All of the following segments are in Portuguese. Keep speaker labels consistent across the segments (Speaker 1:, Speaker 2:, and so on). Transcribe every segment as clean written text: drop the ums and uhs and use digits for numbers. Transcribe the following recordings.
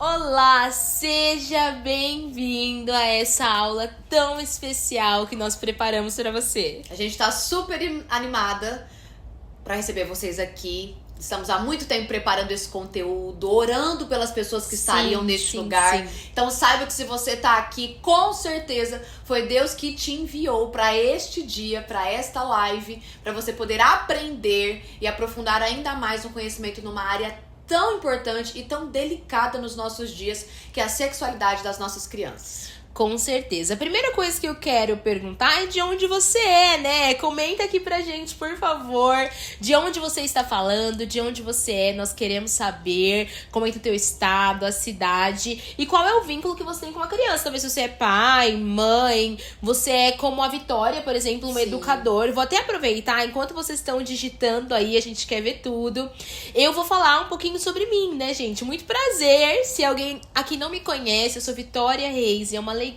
Speaker 1: Olá, seja bem-vindo a essa aula tão especial que nós preparamos para você.
Speaker 2: A gente tá super animada para receber vocês aqui. Estamos há muito tempo preparando esse conteúdo, orando pelas pessoas que estariam neste lugar.
Speaker 1: Sim.
Speaker 2: Então saiba que se você tá aqui, com certeza foi Deus que te enviou para este dia, para esta live, para você poder aprender e aprofundar ainda mais no conhecimento numa área tão importante e tão delicada nos nossos dias, que é a sexualidade das nossas crianças.
Speaker 1: Com certeza. A primeira coisa que eu quero perguntar é de onde você é, né? Comenta aqui pra gente, por favor, de onde você está falando, de onde você é. Nós queremos saber. Comenta o teu estado, a cidade e qual é o vínculo que você tem com a criança. Talvez você é pai, mãe, você é como a Vitória, por exemplo, um educador. Vou até aproveitar, enquanto vocês estão digitando aí, a gente quer ver tudo. Eu vou falar um pouquinho sobre mim, né, gente? Muito prazer. Se alguém aqui não me conhece, eu sou Vitória Reis e é uma alegria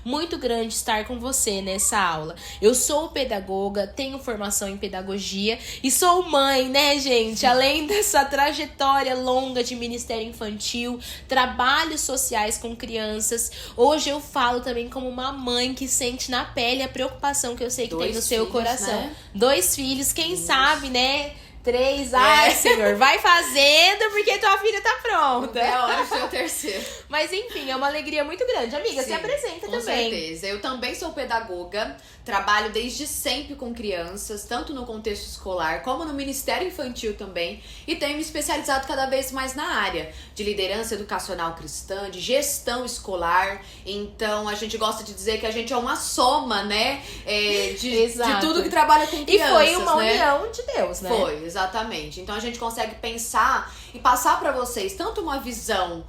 Speaker 1: muito grande estar com você nessa aula. Eu sou pedagoga, tenho formação em pedagogia e sou mãe, né, gente? Além dessa trajetória longa de ministério infantil, trabalhos sociais com crianças, hoje eu falo também como uma mãe que sente na pele a preocupação que eu sei que tem no seu coração.
Speaker 2: Né?
Speaker 1: 2 filhos, quem sabe, né? 3, ai, Senhor, vai fazendo porque tua filha tá pronta.
Speaker 2: É hora de ter o terceiro.
Speaker 1: Mas enfim, é uma alegria muito grande. Amiga, se apresenta
Speaker 2: com
Speaker 1: também.
Speaker 2: Com certeza. Eu também sou pedagoga, trabalho desde sempre com crianças, tanto no contexto escolar como no Ministério Infantil também, e tenho me especializado cada vez mais na área de liderança educacional cristã, de gestão escolar. Então, a gente gosta de dizer que a gente é uma soma, né, de tudo que trabalha com crianças.
Speaker 1: E foi uma união de Deus, né?
Speaker 2: Foi, exatamente. Então, a gente consegue pensar e passar para vocês tanto uma visão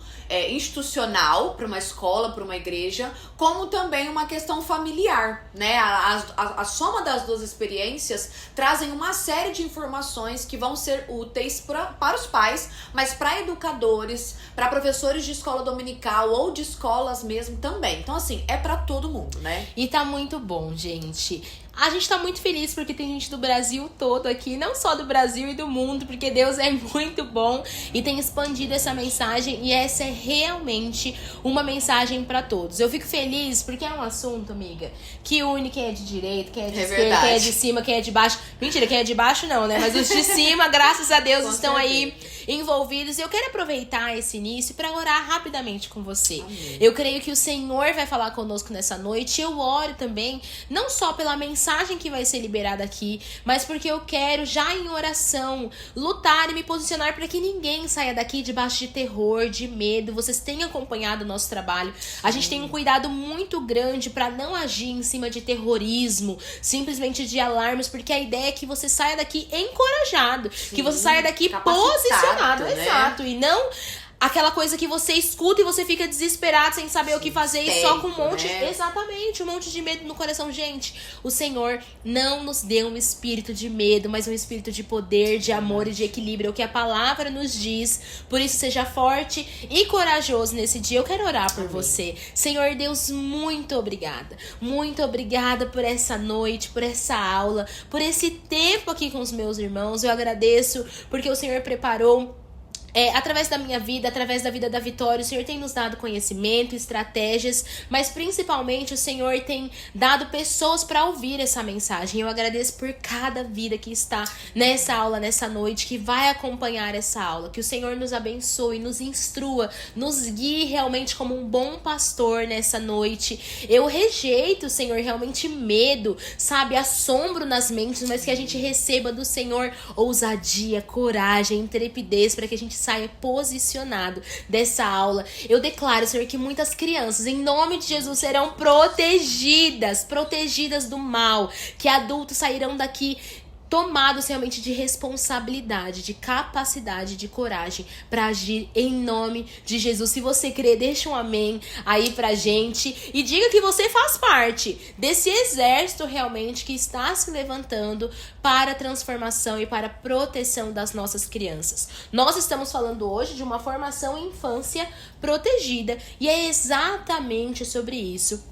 Speaker 2: institucional para uma escola, para uma igreja, como também uma questão familiar, né? A soma das duas experiências trazem uma série de informações que vão ser úteis para os pais, mas para educadores, para professores de escola dominical ou de escolas mesmo também. Então, assim, é para todo mundo, né?
Speaker 1: E tá muito bom, gente. A gente tá muito feliz porque tem gente do Brasil todo aqui, não só do Brasil e do mundo, porque Deus é muito bom e tem expandido essa mensagem, e essa é realmente uma mensagem pra todos. Eu fico feliz porque é um assunto, amiga, que une quem é de direita, quem é de esquerda,
Speaker 2: verdade.
Speaker 1: quem é de cima, quem é de baixo. Mentira, quem é de baixo não, né? Mas os de cima, graças a Deus, estão aí envolvidos. E eu quero aproveitar esse início para orar rapidamente com você.
Speaker 2: Amém.
Speaker 1: Eu creio que o Senhor vai falar conosco nessa noite. Eu oro também, não só pela mensagem que vai ser liberada aqui, mas porque eu quero, já em oração, lutar e me posicionar para que ninguém saia daqui debaixo de terror, de medo. Vocês têm acompanhado o nosso trabalho. A gente tem um cuidado muito grande para não agir em cima de terrorismo, simplesmente de alarmes, porque a ideia é que você saia daqui encorajado, que você saia daqui posicionado,
Speaker 2: né?
Speaker 1: Exato, e não aquela coisa que você escuta e você fica desesperado sem saber o que fazer e só com um monte,
Speaker 2: né?
Speaker 1: Exatamente, um monte de medo no coração. Gente, o Senhor não nos deu um espírito de medo, mas um espírito de poder, de amor e de equilíbrio, é o que a palavra nos diz. Por isso, seja forte e corajoso nesse dia. Eu quero orar por você. Senhor Deus, muito obrigada por essa noite, por essa aula, por esse tempo aqui com os meus irmãos. Eu agradeço porque o Senhor preparou através da minha vida, através da vida da Vitória, o Senhor tem nos dado conhecimento, estratégias, mas principalmente o Senhor tem dado pessoas para ouvir essa mensagem. Eu agradeço por cada vida que está nessa aula, nessa noite, que vai acompanhar essa aula. Que o Senhor nos abençoe, nos instrua, nos guie realmente como um bom pastor nessa noite. Eu rejeito, Senhor, realmente medo, sabe, assombro nas mentes, mas que a gente receba do Senhor ousadia, coragem, intrepidez, para que a gente saia posicionado dessa aula. Eu declaro, Senhor, que muitas crianças, em nome de Jesus, serão protegidas do mal, que adultos sairão daqui tomados realmente de responsabilidade, de capacidade, de coragem para agir em nome de Jesus. Se você crê, deixa um amém aí pra gente e diga que você faz parte desse exército realmente que está se levantando para a transformação e para a proteção das nossas crianças. Nós estamos falando hoje de uma formação em infância protegida e é exatamente sobre isso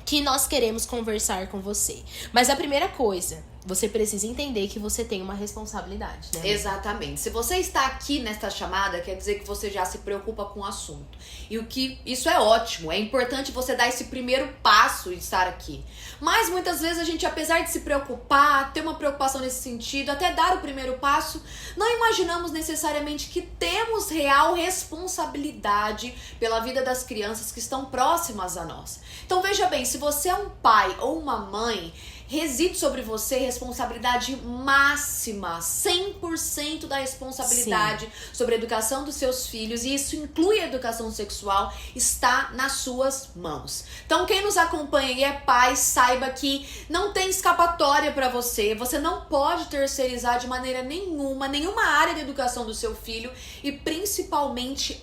Speaker 1: que nós queremos conversar com você. Mas a primeira coisa você precisa entender que você tem uma responsabilidade, né?
Speaker 2: Exatamente. Se você está aqui nesta chamada, quer dizer que você já se preocupa com o assunto. E isso é ótimo, é importante você dar esse primeiro passo e estar aqui. Mas muitas vezes a gente, apesar de se preocupar, ter uma preocupação nesse sentido, até dar o primeiro passo, não imaginamos necessariamente que temos real responsabilidade pela vida das crianças que estão próximas a nós. Então veja bem, se você é um pai ou uma mãe, reside sobre você responsabilidade máxima, 100% da responsabilidade sobre a educação dos seus filhos, e isso inclui a educação sexual, está nas suas mãos. Então quem nos acompanha e é pai, saiba que não tem escapatória para você não pode terceirizar de maneira nenhuma área da educação do seu filho, e principalmente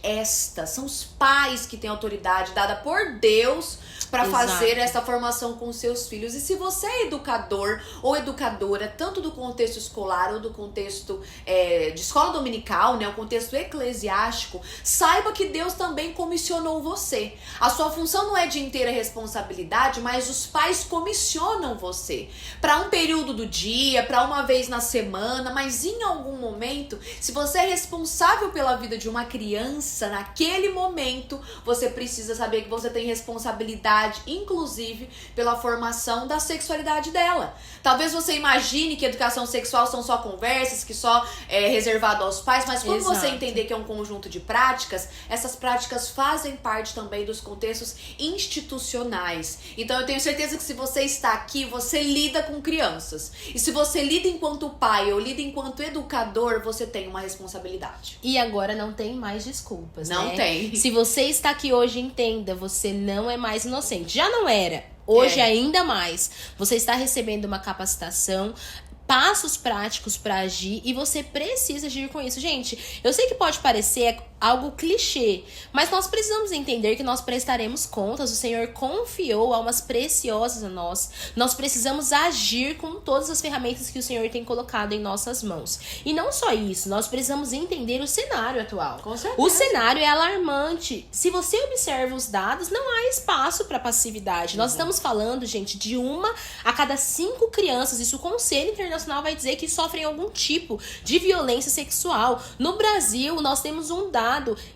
Speaker 2: são os pais que têm autoridade dada por Deus para fazer essa formação com os seus filhos. E se você é educador ou educadora, tanto do contexto escolar ou do contexto de escola dominical, né, o contexto eclesiástico, saiba que Deus também comissionou você. A sua função não é de inteira responsabilidade, mas os pais comissionam você para um período do dia, para uma vez na semana, mas em algum momento, se você é responsável pela vida de uma criança, naquele momento, você precisa saber que você tem responsabilidade, inclusive pela formação da sexualidade dela. Talvez você imagine que educação sexual são só conversas, que só é reservado aos pais, mas quando você entender que é um conjunto de práticas, essas práticas fazem parte também dos contextos institucionais. Então eu tenho certeza que se você está aqui, você lida com crianças. E se você lida enquanto pai ou lida enquanto educador, você tem uma responsabilidade.
Speaker 1: E agora não tem mais desculpas,
Speaker 2: Não
Speaker 1: né?
Speaker 2: tem.
Speaker 1: Se você está aqui hoje, entenda, você não é mais inocente. Já não era. Hoje ainda mais. Você está recebendo uma capacitação, passos práticos para agir, e você precisa agir com isso. Gente, eu sei que pode parecer algo clichê, mas nós precisamos entender que nós prestaremos contas. O Senhor confiou almas preciosas a nós. Nós precisamos agir com todas as ferramentas que o Senhor tem colocado em nossas mãos. E não só isso, nós precisamos entender o cenário atual.
Speaker 2: Com certeza.
Speaker 1: O cenário é alarmante. Se você observa os dados, não há espaço para passividade. Nós estamos falando, gente, de 1 a cada 5 crianças. Isso o Conselho Internacional vai dizer que sofrem algum tipo de violência sexual. No Brasil, nós temos um dado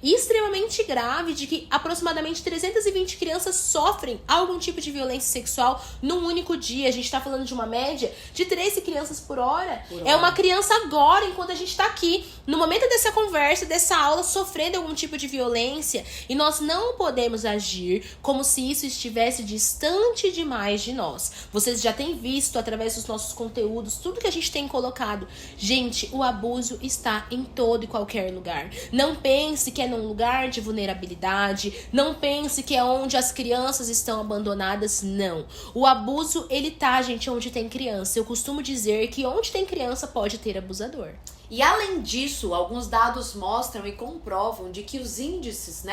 Speaker 1: extremamente grave de que aproximadamente 320 crianças sofrem algum tipo de violência sexual num único dia. A gente está falando de uma média de 13 crianças por hora. É uma criança agora, enquanto a gente está aqui, no momento dessa conversa, dessa aula, sofrendo algum tipo de violência. E nós não podemos agir como se isso estivesse distante demais de nós. Vocês já têm visto através dos nossos conteúdos, tudo que a gente tem colocado. Gente, o abuso está em todo e qualquer lugar. Não pense que é num lugar de vulnerabilidade, não pense que é onde as crianças estão abandonadas, não. O abuso, ele tá, gente, onde tem criança. Eu costumo dizer que onde tem criança pode ter abusador.
Speaker 2: E além disso, alguns dados mostram e comprovam de que os índices,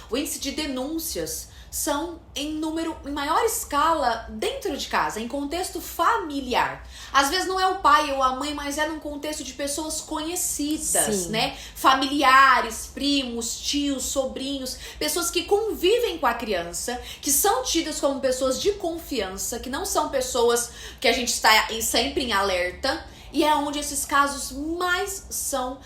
Speaker 2: o índice de denúncias são em maior escala dentro de casa, em contexto familiar. Às vezes não é o pai ou a mãe, mas é num contexto de pessoas conhecidas, familiares, primos, tios, sobrinhos, pessoas que convivem com a criança, que são tidas como pessoas de confiança, que não são pessoas que a gente está sempre em alerta. E é onde esses casos mais são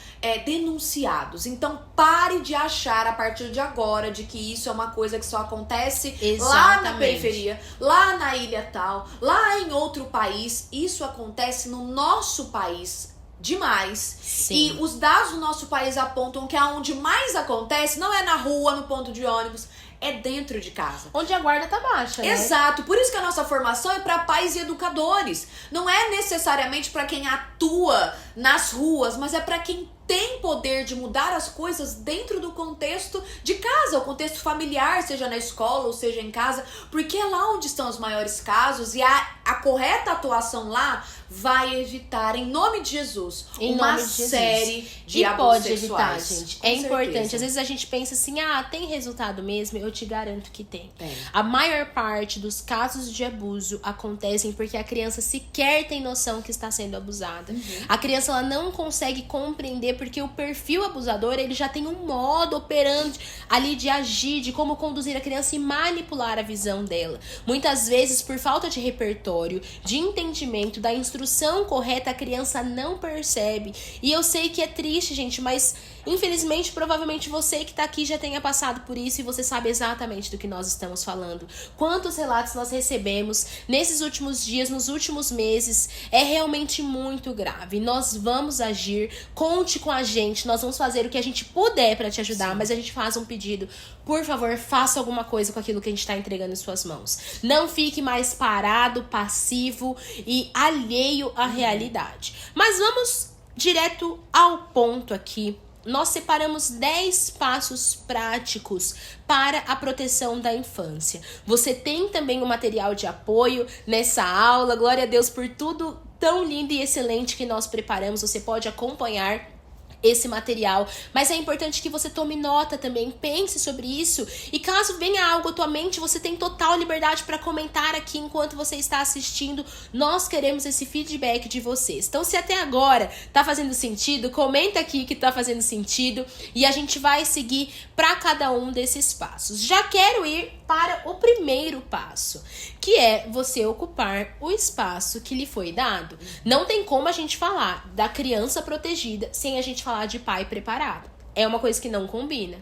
Speaker 2: denunciados. Então pare de achar a partir de agora de que isso é uma coisa que só acontece lá na periferia, lá na ilha tal, lá em outro país. Isso acontece no nosso país demais.
Speaker 1: Sim.
Speaker 2: E os dados do nosso país apontam que aonde mais acontece não é na rua, no ponto de ônibus, é dentro de casa.
Speaker 1: Onde a guarda tá baixa, né?
Speaker 2: Exato. Por isso que a nossa formação é para pais e educadores. Não é necessariamente para quem atua nas ruas, mas é para quem tem poder de mudar as coisas dentro do contexto de casa, o contexto familiar, seja na escola ou seja em casa, porque é lá onde estão os maiores casos, e a correta atuação lá vai evitar, em nome de Jesus, uma série de abusos sexuais.
Speaker 1: Evitar, gente. É importante.
Speaker 2: certeza.
Speaker 1: Às vezes a gente pensa assim, tem resultado mesmo? Eu te garanto que tem.
Speaker 2: Tem.
Speaker 1: A maior parte dos casos de abuso acontecem porque a criança sequer tem noção que está sendo abusada. A criança, ela não consegue compreender, porque o perfil abusador, ele já tem um modo operante ali de agir, de como conduzir a criança e manipular a visão dela. Muitas vezes, por falta de repertório, obrigatório, de entendimento, da instrução correta, a criança não percebe. E eu sei que é triste, gente, mas infelizmente, provavelmente você que tá aqui já tenha passado por isso e você sabe exatamente do que nós estamos falando. Quantos relatos nós recebemos nesses últimos dias, nos últimos meses, é realmente muito grave. Nós vamos agir, conte com a gente, nós vamos fazer o que a gente puder pra te ajudar, mas a gente faz um pedido. Por favor, faça alguma coisa com aquilo que a gente tá entregando em suas mãos. Não fique mais parado, passivo e alheio à realidade. Mas vamos direto ao ponto aqui. Nós separamos 10 passos práticos para a proteção da infância. Você tem também um material de apoio nessa aula. Glória a Deus por tudo tão lindo e excelente que nós preparamos. Você pode acompanhar esse material, mas é importante que você tome nota também, pense sobre isso, e caso venha algo à tua mente, você tem total liberdade para comentar aqui enquanto você está assistindo. Nós queremos esse feedback de vocês. Então, se até agora tá fazendo sentido, comenta aqui que tá fazendo sentido e a gente vai seguir para cada um desses passos. Já quero ir para o primeiro passo, que é você ocupar o espaço que lhe foi dado. Não tem como a gente falar da criança protegida sem a gente falar de pai preparado. É uma coisa que não combina.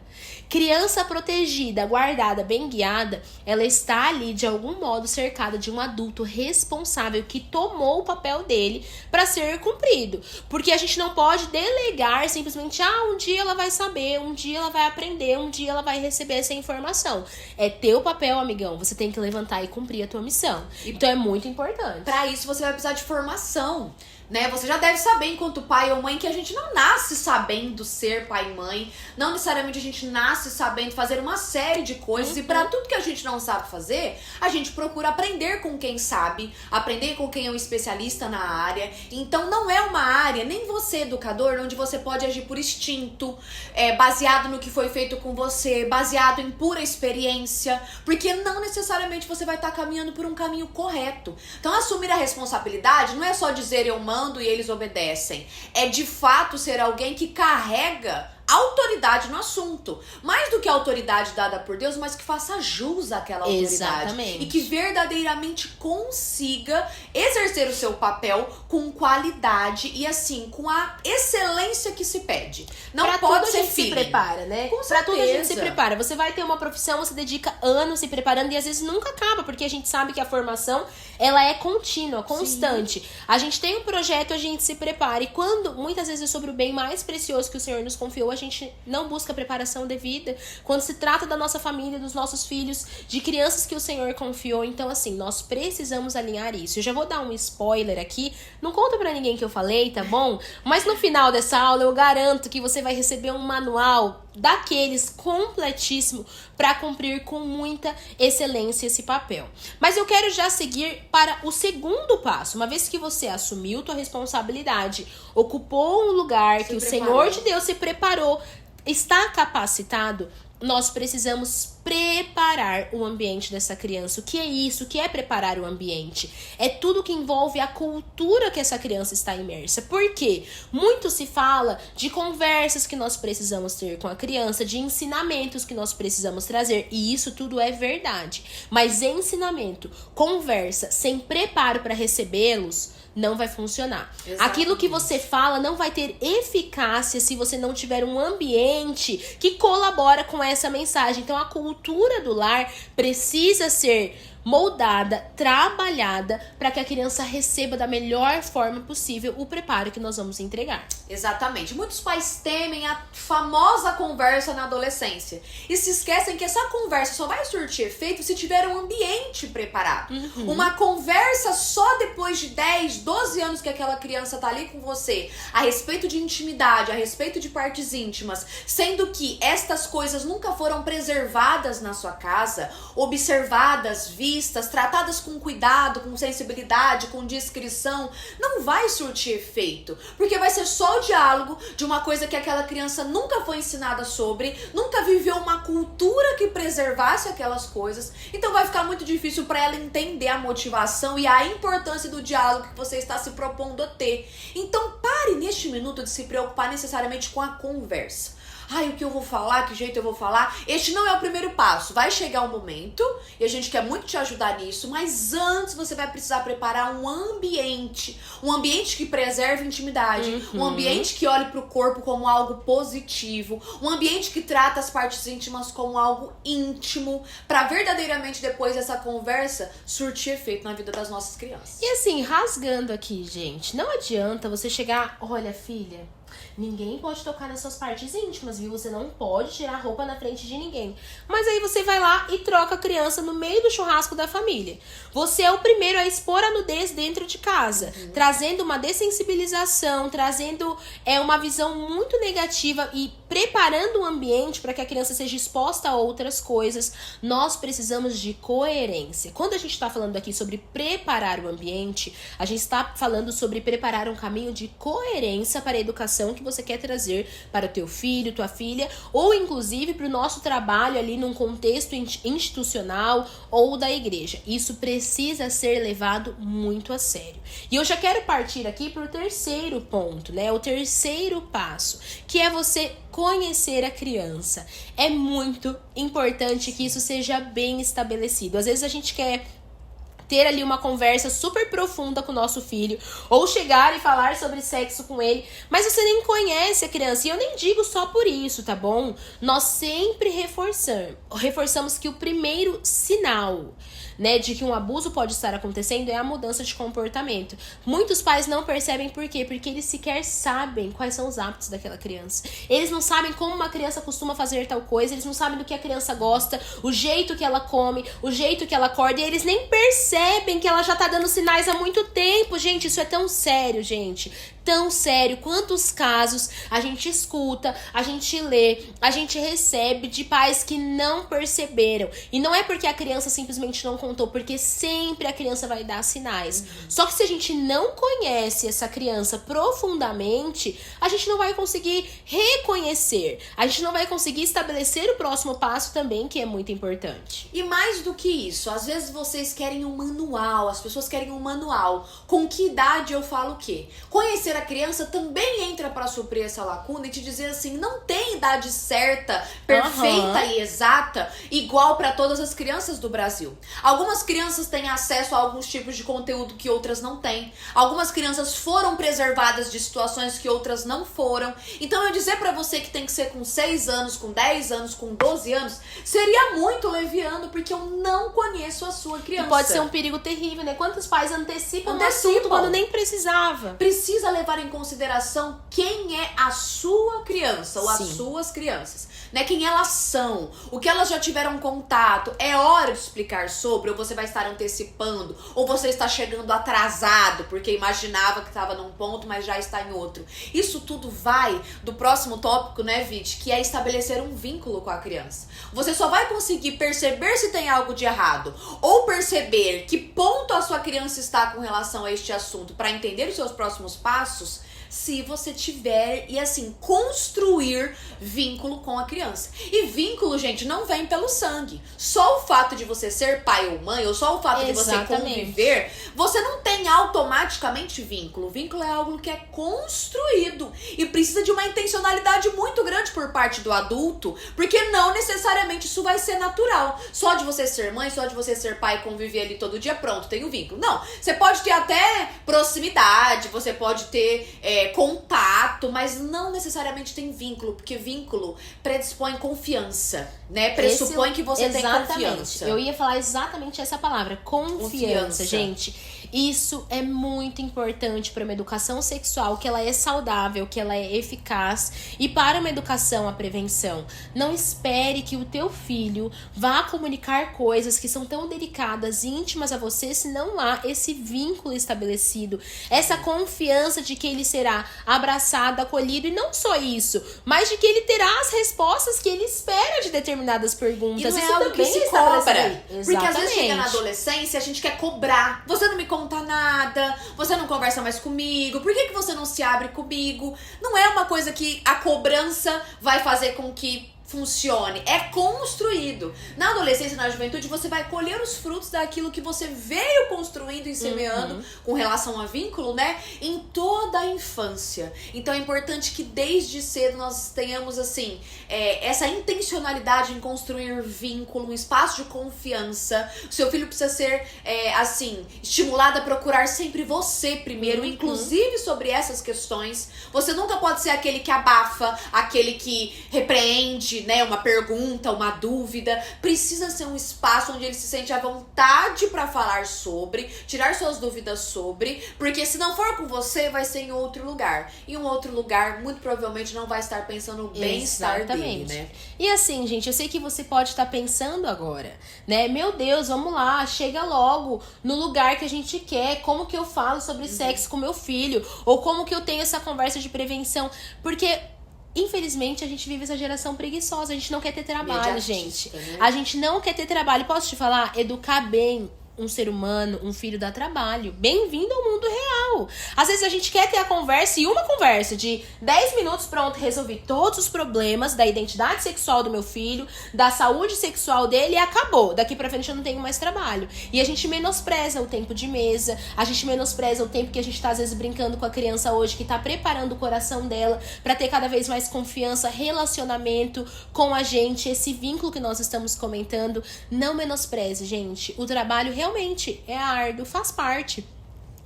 Speaker 1: Criança protegida, guardada, bem guiada, ela está ali de algum modo cercada de um adulto responsável que tomou o papel dele para ser cumprido. Porque a gente não pode delegar simplesmente, um dia ela vai saber, um dia ela vai aprender, um dia ela vai receber essa informação. É teu papel, amigão. Você tem que levantar e cumprir a tua missão. Então é muito importante.
Speaker 2: Para isso você vai precisar de formação. Né? Você já deve saber, enquanto pai ou mãe, que a gente não nasce sabendo ser pai e mãe. Não necessariamente a gente nasce sabendo fazer uma série de coisas. E para tudo que a gente não sabe fazer, a gente procura aprender com quem sabe, aprender com quem é um especialista na área. Então não é uma área, nem você, educador, onde você pode agir por instinto, baseado no que foi feito com você, baseado em pura experiência, porque não necessariamente você vai estar caminhando por um caminho correto. Então assumir a responsabilidade não é só dizer eu mando e eles obedecem. É de fato ser alguém que carrega autoridade no assunto. Mais do que a autoridade dada por Deus, mas que faça jus àquela autoridade.
Speaker 1: Exatamente.
Speaker 2: E que verdadeiramente consiga exercer o seu papel com qualidade e assim, com a excelência que se pede. Não
Speaker 1: pra
Speaker 2: pode
Speaker 1: tudo
Speaker 2: ser
Speaker 1: a gente se prepara, né?
Speaker 2: Com
Speaker 1: pra tudo a gente se
Speaker 2: certeza.
Speaker 1: prepara. Você vai ter uma profissão, você dedica anos se preparando e às vezes nunca acaba, porque a gente sabe que a formação, ela é contínua, constante. Sim. A gente tem um projeto, a gente se prepara. E quando, muitas vezes, é sobre o bem mais precioso que o Senhor nos confiou, a gente não busca preparação devida. Quando se trata da nossa família, dos nossos filhos, de crianças que o Senhor confiou, então assim, nós precisamos alinhar isso. Eu já vou dar um spoiler aqui, não conta pra ninguém que eu falei, tá bom? Mas no final dessa aula eu garanto que você vai receber um manual daqueles completíssimo para cumprir com muita excelência esse papel. Mas eu quero já seguir para o segundo passo. Uma vez que você assumiu tua responsabilidade, ocupou um lugar que o Senhor de Deus se preparou, está capacitado, nós precisamos preparar o ambiente dessa criança. O que é isso? O que é preparar o ambiente? É tudo que envolve a cultura que essa criança está imersa. Por quê? Muito se fala de conversas que nós precisamos ter com a criança, de ensinamentos que nós precisamos trazer, e isso tudo é verdade. Mas ensinamento, conversa, sem preparo para recebê-los, não vai funcionar. Exatamente. Aquilo que você fala não vai ter eficácia se você não tiver um ambiente que colabora com essa mensagem. Então a cultura do lar precisa ser moldada, trabalhada, para que a criança receba da melhor forma possível o preparo que nós vamos entregar.
Speaker 2: Exatamente. Muitos pais temem a famosa conversa na adolescência e se esquecem que essa conversa só vai surtir efeito se tiver um ambiente preparado. Uma conversa só depois de 10, 12 anos que aquela criança tá ali com você, a respeito de intimidade, a respeito de partes íntimas, sendo que estas coisas nunca foram preservadas na sua casa, observadas, vistas, tratadas com cuidado, com sensibilidade, com discrição, não vai surtir efeito, porque vai ser só o diálogo de uma coisa que aquela criança nunca foi ensinada sobre, nunca viveu uma cultura que preservasse aquelas coisas, então vai ficar muito difícil para ela entender a motivação e a importância do diálogo que você está se propondo a ter. Então pare neste minuto de se preocupar necessariamente com a conversa. ai, o que eu vou falar, que jeito eu vou falar. Este não é o primeiro passo. Vai chegar um momento, e a gente quer muito te ajudar nisso, mas antes você vai precisar preparar um ambiente que preserve intimidade, um ambiente que olhe pro corpo como algo positivo, um ambiente que trata as partes íntimas como algo íntimo, pra verdadeiramente depois dessa conversa surtir efeito na vida das nossas crianças.
Speaker 1: E assim, rasgando aqui, gente, não adianta você chegar, olha, filha, ninguém pode tocar nas suas partes íntimas, viu? Você não pode tirar a roupa na frente de ninguém. Mas aí você vai lá e troca a criança no meio do churrasco da família. Você é o primeiro a expor a nudez dentro de casa, trazendo uma dessensibilização, trazendo uma visão muito negativa e preparando o ambiente para que a criança seja exposta a outras coisas. Nós precisamos de coerência. Quando a gente está falando aqui sobre preparar o ambiente, a gente está falando sobre preparar um caminho de coerência para a educação que você quer trazer para o teu filho, tua filha, ou inclusive para o nosso trabalho ali num contexto institucional ou da igreja. Isso precisa ser levado muito a sério. E eu já quero partir aqui para o terceiro ponto, né? O terceiro passo, que é você conhecer a criança. É muito importante que isso seja bem estabelecido. Às vezes a gente quer ter ali uma conversa super profunda com o nosso filho, ou chegar e falar sobre sexo com ele, mas você nem conhece a criança, e eu nem digo só por isso, tá bom? Nós sempre reforçamos que o primeiro sinal, né, de que um abuso pode estar acontecendo é a mudança de comportamento. Muitos pais não percebem por quê? Porque eles sequer sabem quais são os hábitos daquela criança. Eles não sabem como uma criança costuma fazer tal coisa, eles não sabem do que a criança gosta, o jeito que ela come, o jeito que ela acorda, e eles nem percebem que ela já tá dando sinais há muito tempo. Gente, isso é tão sério, gente. Tão sério. Quantos casos a gente escuta, a gente lê, a gente recebe de pais que não perceberam. E não é porque a criança simplesmente não contou, porque sempre a criança vai dar sinais. Só que se a gente não conhece essa criança profundamente, a gente não vai conseguir reconhecer. A gente não vai conseguir estabelecer o próximo passo também, que é muito importante.
Speaker 2: E mais do que isso, às vezes vocês querem um manual, as pessoas querem um manual. Com que idade eu falo o quê? Conhecer a criança também entra para suprir essa lacuna e te dizer assim, não tem idade certa, perfeita e exata, igual para todas as crianças do Brasil. Algumas crianças têm acesso a alguns tipos de conteúdo que outras não têm. Algumas crianças foram preservadas de situações que outras não foram. Então eu dizer para você que tem que ser com 6 anos, com 10 anos, com 12 anos, seria muito leviano, porque eu não conheço a sua criança.
Speaker 1: E pode ser um perigo terrível, né? Quantos pais antecipam o assunto quando nem precisava?
Speaker 2: Precisa levar em consideração quem é a sua criança ou as suas crianças, né? Quem elas são, o que elas já tiveram contato. É hora de explicar sobre, ou você vai estar antecipando, ou você está chegando atrasado porque imaginava que estava num ponto, mas já está em outro. Isso tudo vai do próximo tópico, né, Vit, que é estabelecer um vínculo com a criança. Você só vai conseguir perceber se tem algo de errado ou perceber que ponto a sua criança está com relação a este assunto para entender os seus próximos passos, se você tiver e assim construir vínculo com a criança. E vínculo, gente, não vem pelo sangue. Só o fato de você ser pai ou mãe, ou só o fato de você conviver, você não tem automaticamente vínculo. Vínculo é algo que é construído e precisa de uma intencionalidade muito grande por parte do adulto, porque não necessariamente isso vai ser natural. Só de você ser mãe, só de você ser pai e conviver ali todo dia, pronto, tem o vínculo. Não, você pode ter até proximidade, você pode ter contato, mas não necessariamente tem vínculo, porque vínculo predispõe confiança, né? Pressupõe que você tem confiança.
Speaker 1: Eu ia falar exatamente essa palavra, confiança, gente. Isso é muito importante para uma educação sexual, que ela é saudável, que ela é eficaz, e para uma educação à prevenção. Não espere que o teu filho vá comunicar coisas que são tão delicadas e íntimas a você, se não há esse vínculo estabelecido, essa confiança de que ele será abraçado, acolhido, e não só isso, mas de que ele terá as respostas que ele espera de determinadas perguntas.
Speaker 2: E não é
Speaker 1: isso
Speaker 2: algo que se cobra. Porque às vezes chega na adolescência, a gente quer cobrar. Você não me conta nada, você não conversa mais comigo, por que você não se abre comigo? Não é uma coisa que a cobrança vai fazer com que funcione, é construído. Na adolescência e na juventude, você vai colher os frutos daquilo que você veio construindo e semeando com relação a vínculo, né? Em toda a infância. Então é importante que desde cedo nós tenhamos, assim, essa intencionalidade em construir vínculo, um espaço de confiança. O seu filho precisa ser, assim, estimulado a procurar sempre você primeiro, inclusive sobre essas questões. Você nunca pode ser aquele que abafa, aquele que repreende, né, uma pergunta, uma dúvida. Precisa ser um espaço onde ele se sente à vontade para falar sobre, tirar suas dúvidas sobre, porque se não for com você, vai ser em outro lugar. E um outro lugar, muito provavelmente, não vai estar pensando no bem-estar dele, né?
Speaker 1: E assim, gente, eu sei que você pode estar pensando agora, né? Meu Deus, vamos lá, chega logo no lugar que a gente quer. Como que eu falo sobre sexo com meu filho? Ou como que eu tenho essa conversa de prevenção? Porque infelizmente, a gente vive essa geração preguiçosa. A gente não quer ter trabalho, gente. Né? A gente não quer ter trabalho. Posso te falar? Educar bem um ser humano, um filho dá trabalho. Bem-vindo ao mundo real. Às vezes a gente quer ter a conversa e uma conversa de 10 minutos, pronto, resolvi todos os problemas da identidade sexual do meu filho, da saúde sexual dele e acabou. Daqui pra frente eu não tenho mais trabalho. E a gente menospreza o tempo de mesa, a gente menospreza o tempo que a gente tá às vezes brincando com a criança hoje, que tá preparando o coração dela pra ter cada vez mais confiança, relacionamento com a gente, esse vínculo que nós estamos comentando. Não menospreze, gente. O trabalho realmente é árduo, faz parte.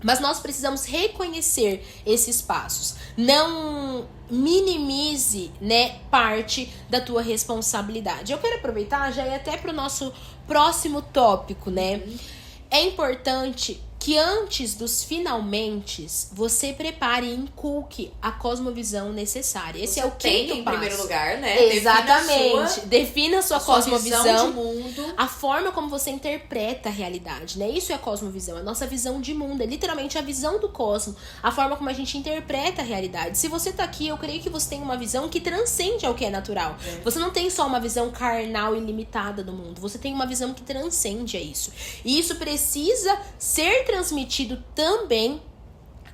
Speaker 1: Mas nós precisamos reconhecer esses passos. Não minimize, né, parte da tua responsabilidade. Eu quero aproveitar já ir até pro nosso próximo tópico, né? É importante que antes dos finalmente você prepare e inculque a cosmovisão necessária. Esse é o quinto
Speaker 2: em
Speaker 1: passo.
Speaker 2: Primeiro lugar, né?
Speaker 1: Exatamente. Defina a sua cosmovisão,
Speaker 2: de mundo,
Speaker 1: a forma como você interpreta a realidade, né? Isso é a cosmovisão, a nossa visão de mundo, é literalmente a visão do cosmos, a forma como a gente interpreta a realidade. Se você tá aqui, eu creio que você tem uma visão que transcende ao que é natural. Você não tem só uma visão carnal e limitada do mundo, você tem uma visão que transcende a isso. E isso precisa ser transmitido também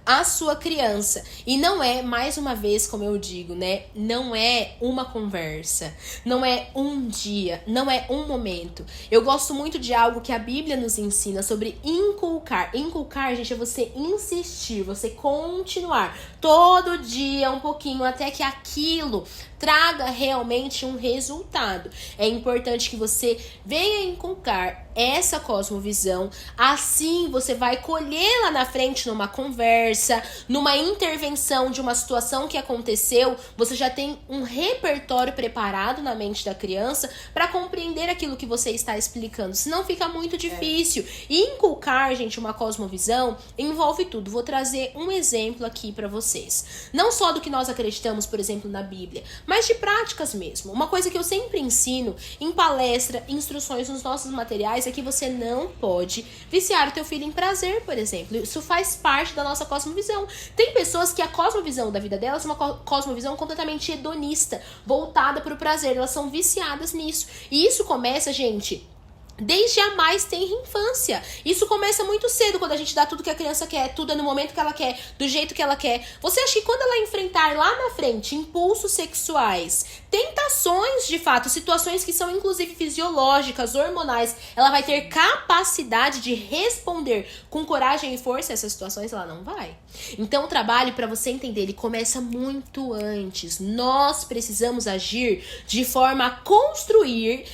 Speaker 1: à sua criança. E não é, mais uma vez, como eu digo, né? Não é uma conversa, não é um dia, não é um momento. Eu gosto muito de algo que a Bíblia nos ensina sobre inculcar. Inculcar, gente, é você insistir, você continuar todo dia um pouquinho até que aquilo traga realmente um resultado. É importante que você venha inculcar essa cosmovisão, assim você vai colher lá na frente numa conversa, numa intervenção de uma situação que aconteceu, você já tem um repertório preparado na mente da criança para compreender aquilo que você está explicando, senão fica muito difícil. E inculcar, gente, uma cosmovisão envolve tudo. Vou trazer um exemplo aqui para vocês. Não só do que nós acreditamos, por exemplo, na Bíblia, mas de práticas mesmo. Uma coisa que eu sempre ensino em palestra, instruções nos nossos materiais é que você não pode viciar o teu filho em prazer, por exemplo. Isso faz parte da nossa cosmovisão. Tem pessoas que a cosmovisão da vida delas é uma cosmovisão completamente hedonista, voltada para o prazer. Elas são viciadas nisso. E isso começa, gente, desde a mais tenra infância. Isso começa muito cedo, quando a gente dá tudo que a criança quer, tudo é no momento que ela quer, do jeito que ela quer. Você acha que quando ela enfrentar lá na frente impulsos sexuais, tentações de fato, situações que são inclusive fisiológicas, hormonais, ela vai ter capacidade de responder com coragem e força a essas situações? Ela não vai. Então o trabalho, para você entender, ele começa muito antes. Nós precisamos agir de forma a construir,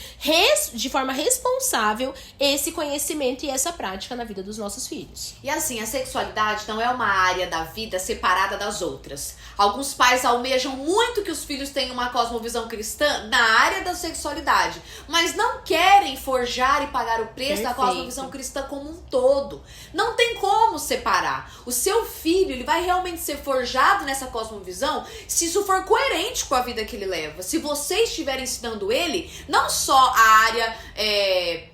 Speaker 1: de forma responsável, esse conhecimento e essa prática na vida dos nossos filhos.
Speaker 2: E assim, a sexualidade não é uma área da vida separada das outras. Alguns pais almejam muito que os filhos tenham uma cosmovisão cristã na área da sexualidade, mas não querem forjar e pagar o preço da cosmovisão cristã como um todo. Não tem como separar. O seu filho, ele vai realmente ser forjado nessa cosmovisão se isso for coerente com a vida que ele leva. Se você estiver ensinando ele, não só a área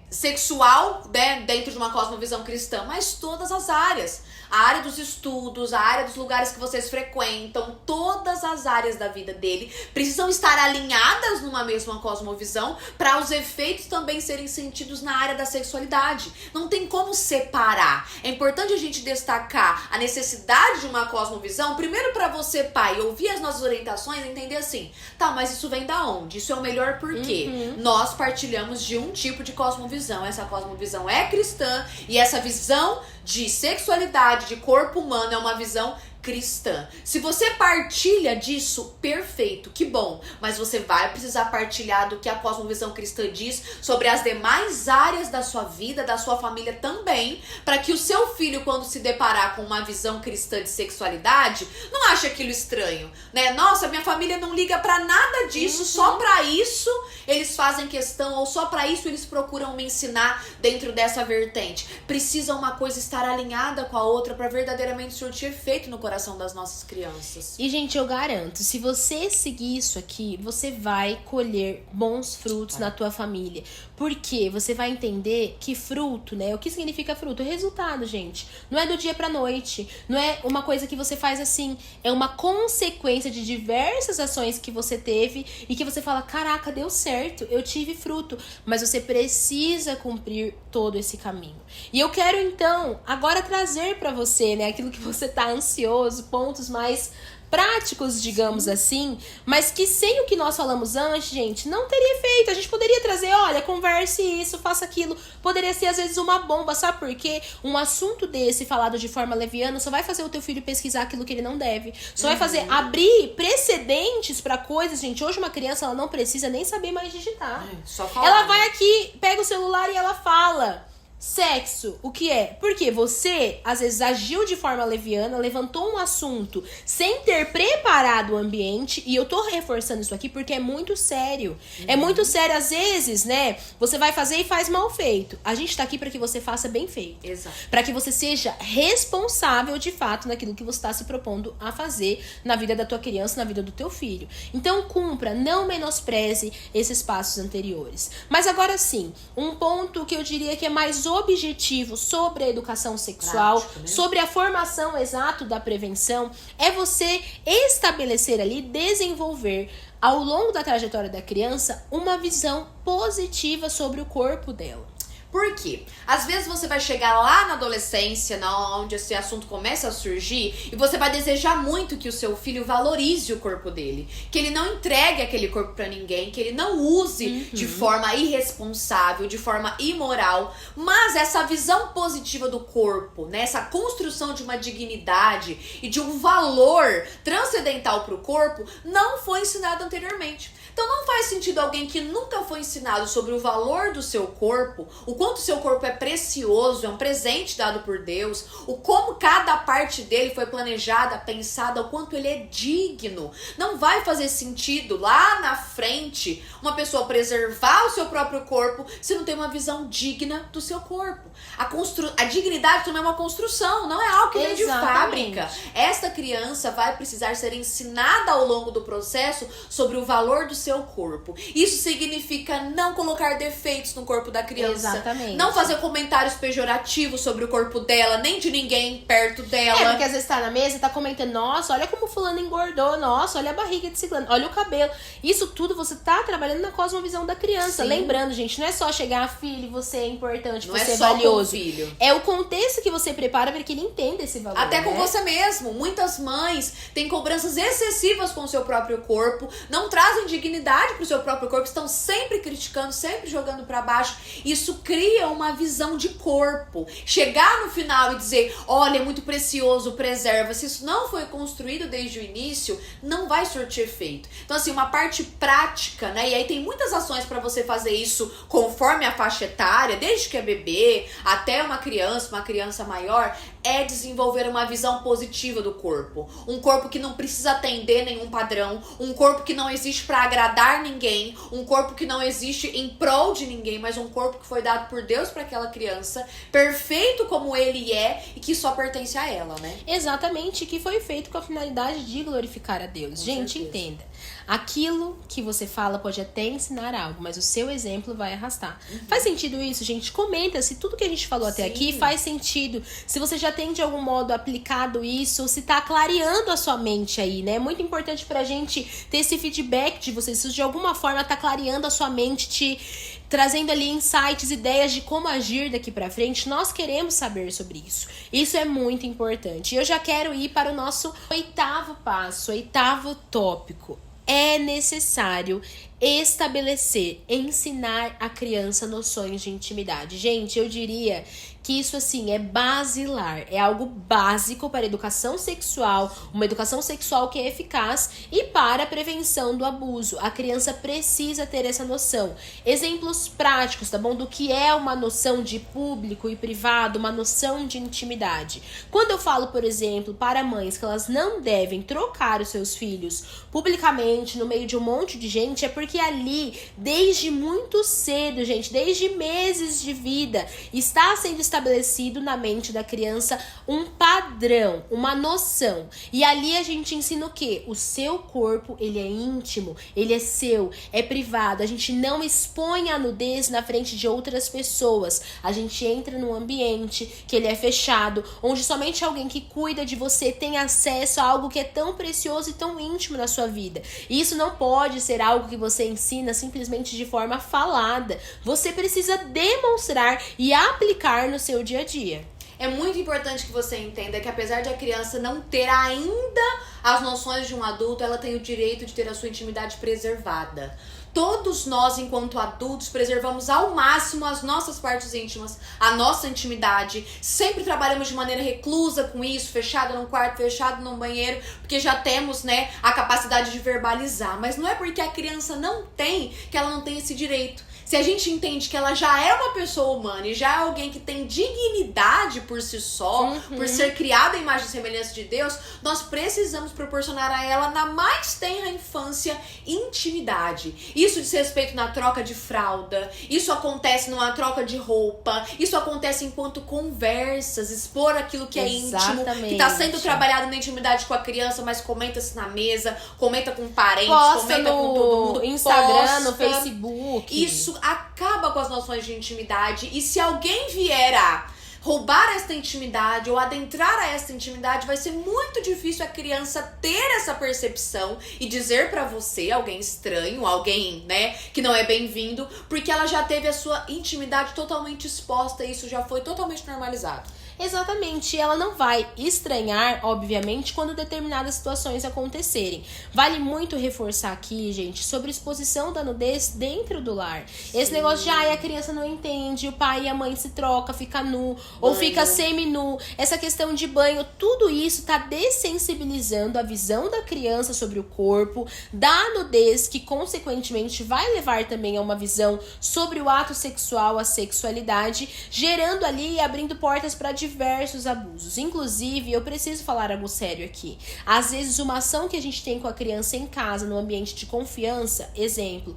Speaker 2: sexual, né, dentro de uma cosmovisão cristã, mas todas as áreas. a área dos estudos, a área dos lugares que vocês frequentam, todas as áreas da vida dele precisam estar alinhadas numa mesma cosmovisão para os efeitos também serem sentidos na área da sexualidade. Não tem como separar. É importante a gente destacar a necessidade de uma cosmovisão, primeiro para você, pai, ouvir as nossas orientações e entender assim, tá, mas isso vem da onde? Isso é o melhor por quê? Nós partilhamos de um tipo de cosmovisão. Essa cosmovisão é cristã e essa visão de sexualidade, de corpo humano é uma visão cristã. Se você partilha disso, perfeito, que bom. Mas você vai precisar partilhar do que a cosmovisão cristã diz sobre as demais áreas da sua vida, da sua família também, para que o seu filho, quando se deparar com uma visão cristã de sexualidade, não ache aquilo estranho, né? Nossa, minha família não liga pra nada disso, só pra isso eles fazem questão, ou só pra isso eles procuram me ensinar dentro dessa vertente. Precisa uma coisa estar alinhada com a outra para verdadeiramente surtir efeito no coração das nossas crianças.
Speaker 1: E, gente, eu garanto, se você seguir isso aqui, você vai colher bons frutos na tua família. Porque você vai entender que fruto, né? O que significa fruto? Resultado, gente. Não é do dia pra noite. Não é uma coisa que você faz assim. É uma consequência de diversas ações que você teve e que você fala, caraca, deu certo, eu tive fruto. Mas você precisa cumprir todo esse caminho. E eu quero, então, agora trazer pra você, né? Aquilo que você tá ansioso, pontos mais práticos, digamos assim, mas que sem o que nós falamos antes, gente, não teria efeito. A gente poderia trazer, olha, converse isso, faça aquilo. Poderia ser, às vezes, uma bomba, sabe por quê? Um assunto desse, falado de forma leviana, só vai fazer o teu filho pesquisar aquilo que ele não deve. Só vai fazer abrir precedentes pra coisas, gente. Hoje uma criança, ela não precisa nem saber mais digitar.
Speaker 2: Só falar.
Speaker 1: Ela vai aqui, pega o celular e ela fala. Sexo, o que é? Porque você, às vezes, agiu de forma leviana, levantou um assunto sem ter preparado o ambiente, e eu tô reforçando isso aqui porque é muito sério. É muito sério, às vezes, né? Você vai fazer e faz mal feito. A gente tá aqui pra que você faça bem feito.
Speaker 2: Exato.
Speaker 1: Pra que você seja responsável, de fato, naquilo que você tá se propondo a fazer na vida da tua criança, na vida do teu filho. Então, cumpra, não menospreze esses passos anteriores. Mas agora sim, um ponto que eu diria que é mais objetivo sobre a educação sexual,
Speaker 2: prático, né?
Speaker 1: sobre a formação exata da prevenção, é você estabelecer ali, desenvolver ao longo da trajetória da criança uma visão positiva sobre o corpo dela.
Speaker 2: Por quê? Às vezes você vai chegar lá na adolescência, onde esse assunto começa a surgir, e você vai desejar muito que o seu filho valorize o corpo dele, que ele não entregue aquele corpo pra ninguém, que ele não use de forma irresponsável, de forma imoral, mas essa visão positiva do corpo, né, essa construção de uma dignidade e de um valor transcendental pro corpo, não foi ensinado anteriormente. Então não faz sentido alguém que nunca foi ensinado sobre o valor do seu corpo, o quanto o seu corpo é precioso, é um presente dado por Deus, o como cada parte dele foi planejada, pensada, o quanto ele é digno. Não vai fazer sentido lá na frente uma pessoa preservar o seu próprio corpo se não tem uma visão digna do seu corpo. A dignidade também é uma construção, não é algo que vem de fábrica. Esta criança vai precisar ser ensinada ao longo do processo sobre o valor do seu corpo. Isso significa não colocar defeitos no corpo da criança.
Speaker 1: Exatamente.
Speaker 2: Não fazer comentários pejorativos sobre o corpo dela, nem de ninguém perto dela.
Speaker 1: É, porque às vezes tá na mesa e tá comentando, nossa, olha como fulano engordou, nossa, olha a barriga de ciclano, olha o cabelo. Isso tudo você tá trabalhando na cosmovisão da criança.
Speaker 2: Sim.
Speaker 1: Lembrando, gente, não é só chegar, filho, você é importante,
Speaker 2: Não
Speaker 1: você
Speaker 2: é
Speaker 1: é
Speaker 2: só com o
Speaker 1: valioso.
Speaker 2: filho.
Speaker 1: É o contexto que você prepara para que ele entenda esse valor.
Speaker 2: Até com
Speaker 1: né?
Speaker 2: você mesmo. Muitas mães têm cobranças excessivas com o seu próprio corpo, não trazem dignidade pro seu próprio corpo, estão sempre criticando, sempre jogando pra baixo. Isso cria uma visão de corpo. Chegar no final e dizer, olha, é muito precioso, preserva. Se isso não foi construído desde o início, não vai surtir efeito. Então, assim, uma parte prática, né? E aí tem muitas ações pra você fazer isso conforme a faixa etária, desde que é bebê até uma criança maior, é desenvolver uma visão positiva do corpo. Um corpo que não precisa atender nenhum padrão, um corpo que não existe pra agradar ninguém, um corpo que não existe em prol de ninguém, mas um corpo que foi dado por Deus pra aquela criança, perfeito como ele é e que só pertence a ela, né?
Speaker 1: Exatamente, que foi feito com a finalidade de glorificar a Deus.
Speaker 2: Com
Speaker 1: Gente,
Speaker 2: certeza.
Speaker 1: entenda. Aquilo que você fala pode até ensinar algo, mas o seu exemplo vai arrastar. Faz sentido isso, gente? Comenta se tudo que a gente falou até aqui faz sentido. Se você já tem de algum modo aplicado isso, se tá clareando a sua mente aí, né? É muito importante pra gente ter esse feedback de vocês. Se de alguma forma tá clareando a sua mente, te trazendo ali insights, ideias de como agir daqui pra frente, nós queremos saber sobre isso. Isso é muito importante. E eu já quero ir para o nosso 8º passo, 8º tópico. É necessário estabelecer, ensinar a criança noções de intimidade. Gente, eu diria que isso, assim, é basilar, é algo básico para a educação sexual, uma educação sexual que é eficaz e para a prevenção do abuso. A criança precisa ter essa noção. Exemplos práticos, tá bom? Do que é uma noção de público e privado, uma noção de intimidade. Quando eu falo, por exemplo, para mães que elas não devem trocar os seus filhos publicamente, no meio de um monte de gente, é porque ali, desde muito cedo, gente, desde meses de vida, está sendo estabelecido na mente da criança um padrão, uma noção. E ali a gente ensina o quê? O seu corpo, ele é íntimo, ele é seu, é privado. A gente não expõe a nudez na frente de outras pessoas. A gente entra num ambiente que ele é fechado, onde somente alguém que cuida de você tem acesso a algo que é tão precioso e tão íntimo na sua vida. E isso não pode ser algo que você ensina simplesmente de forma falada. Você precisa demonstrar e aplicar no seu dia a dia.
Speaker 2: É muito importante que você entenda que apesar de a criança não ter ainda as noções de um adulto, ela tem o direito de ter a sua intimidade preservada. Todos nós, enquanto adultos, preservamos ao máximo as nossas partes íntimas, a nossa intimidade. Sempre trabalhamos de maneira reclusa com isso, fechado num quarto, fechado num banheiro, porque já temos, né, a capacidade de verbalizar. Mas não é porque a criança não tem que ela não tem esse direito. Se a gente entende que ela já é uma pessoa humana e já é alguém que tem dignidade por si só, por ser criada à imagem e semelhança de Deus, nós precisamos proporcionar a ela, na mais tenra infância, intimidade. Isso diz respeito na troca de fralda, isso acontece numa troca de roupa, isso acontece enquanto conversas, expor aquilo que é íntimo, que está sendo trabalhado na intimidade com a criança, mas comenta-se na mesa, comenta com parentes, comenta com todo mundo.
Speaker 1: Instagram, no Facebook.
Speaker 2: Isso acaba com as noções de intimidade, e se alguém vier a roubar esta intimidade ou adentrar a esta intimidade, vai ser muito difícil a criança ter essa percepção e dizer pra você, alguém estranho, alguém, né, que não é bem-vindo, porque ela já teve a sua intimidade totalmente exposta e isso já foi totalmente normalizado.
Speaker 1: Exatamente, ela não vai estranhar, obviamente, quando determinadas situações acontecerem. Vale muito reforçar aqui, gente, sobre exposição da nudez dentro do lar. Esse negócio de, a criança não entende, o pai e a mãe se trocam, fica nu, ou fica semi-nu. Essa questão de banho, tudo isso tá dessensibilizando a visão da criança sobre o corpo, da nudez, que consequentemente vai levar também a uma visão sobre o ato sexual, a sexualidade, gerando ali e abrindo portas para diversos abusos. Inclusive, eu preciso falar algo sério aqui. Às vezes, uma ação que a gente tem com a criança em casa, no ambiente de confiança, exemplo,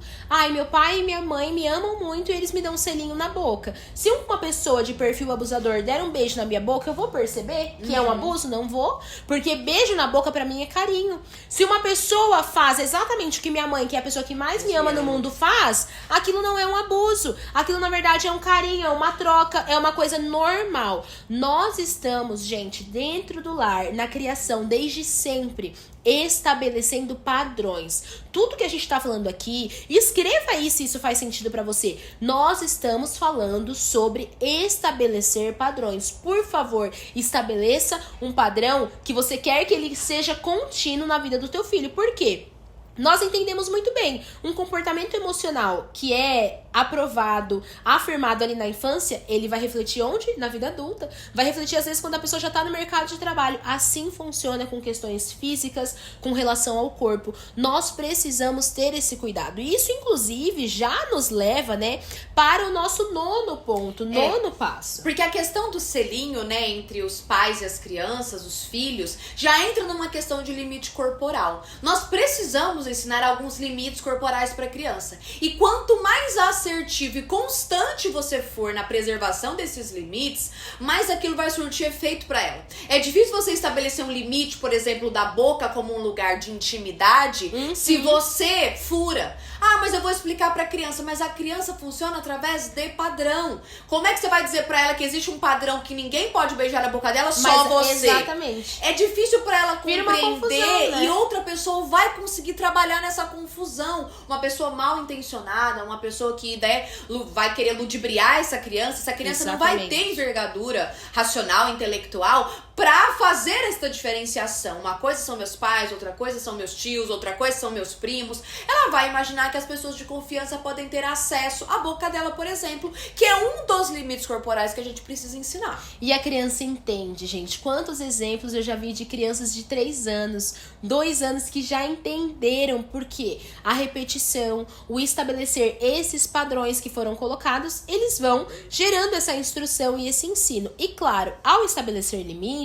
Speaker 1: meu pai e minha mãe me amam muito e eles me dão um selinho na boca. Se uma pessoa de perfil abusador der um beijo na minha boca, eu vou perceber que é um abuso? Não vou, porque beijo na boca pra mim é carinho. Se uma pessoa faz exatamente o que minha mãe, que é a pessoa que mais me ama no mundo, faz, aquilo não é um abuso. Aquilo, na verdade, é um carinho, é uma troca, é uma coisa normal. Nós estamos, gente, dentro do lar, na criação, desde sempre, estabelecendo padrões. Tudo que a gente tá falando aqui, escreva aí se isso faz sentido pra você. Nós estamos falando sobre estabelecer padrões. Por favor, estabeleça um padrão que você quer que ele seja contínuo na vida do teu filho. Por quê? Nós entendemos muito bem, um comportamento emocional que é aprovado, afirmado ali na infância, ele vai refletir onde? Na vida adulta. Vai refletir às vezes quando a pessoa já tá no mercado de trabalho. Assim funciona com questões físicas, com relação ao corpo. Nós precisamos ter esse cuidado. E isso, inclusive, já nos leva, né, para o nosso nono ponto, nono passo.
Speaker 2: Porque a questão do selinho, né, entre os pais e as crianças, os filhos, já entra numa questão de limite corporal. Nós precisamos precisamos ensinar alguns limites corporais para a criança. E quanto mais assertivo e constante você for na preservação desses limites, mais aquilo vai surtir efeito para ela. É difícil você estabelecer um limite, por exemplo, da boca como um lugar de intimidade, se você fura. Ah, mas eu vou explicar para a criança, mas a criança funciona através de padrão. Como é que você vai dizer para ela que existe um padrão que ninguém pode beijar na boca dela, só você?
Speaker 1: Exatamente.
Speaker 2: É difícil para ela
Speaker 1: Vira uma confusão,
Speaker 2: compreender,
Speaker 1: né?
Speaker 2: e outra pessoa vai conseguir trabalhar nessa confusão. Uma pessoa mal intencionada, uma pessoa que vai querer ludibriar essa criança não vai ter envergadura racional, intelectual pra fazer essa diferenciação. Uma coisa são meus pais, outra coisa são meus tios, outra coisa são meus primos. Ela vai imaginar que as pessoas de confiança podem ter acesso à boca dela, por exemplo, que é um dos limites corporais que a gente precisa ensinar.
Speaker 1: E a criança entende, gente. Quantos exemplos eu já vi de crianças de 3 anos, 2 anos que já entenderam por quê? A repetição, o estabelecer esses padrões que foram colocados, eles vão gerando essa instrução e esse ensino. E claro, ao estabelecer limites,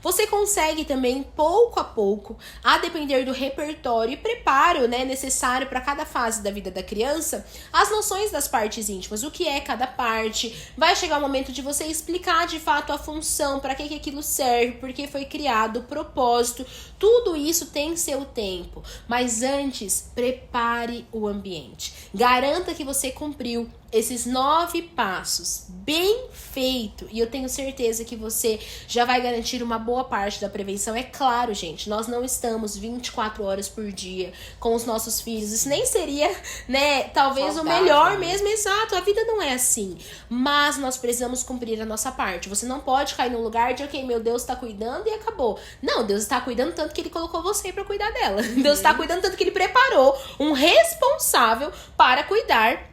Speaker 1: você consegue também, pouco a pouco, a depender do repertório e preparo, né, necessário para cada fase da vida da criança, as noções das partes íntimas, o que é cada parte. Vai chegar o momento de você explicar de fato a função, para que aquilo serve, por que foi criado, o propósito. Tudo isso tem seu tempo, mas antes, prepare o ambiente. Garanta que você cumpriu esses 9 passos bem feito, e eu tenho certeza que você já vai garantir uma boa parte da prevenção. É claro, gente, nós não estamos 24 horas por dia com os nossos filhos. Isso nem seria, né, talvez
Speaker 2: saudável,
Speaker 1: o melhor
Speaker 2: né?
Speaker 1: mesmo, exato. A vida não é assim, mas nós precisamos cumprir a nossa parte. Você não pode cair num lugar de, ok, meu Deus tá cuidando e acabou. Não, Deus está cuidando tanto que ele colocou você pra cuidar dela. Deus está cuidando tanto que ele preparou um responsável para cuidar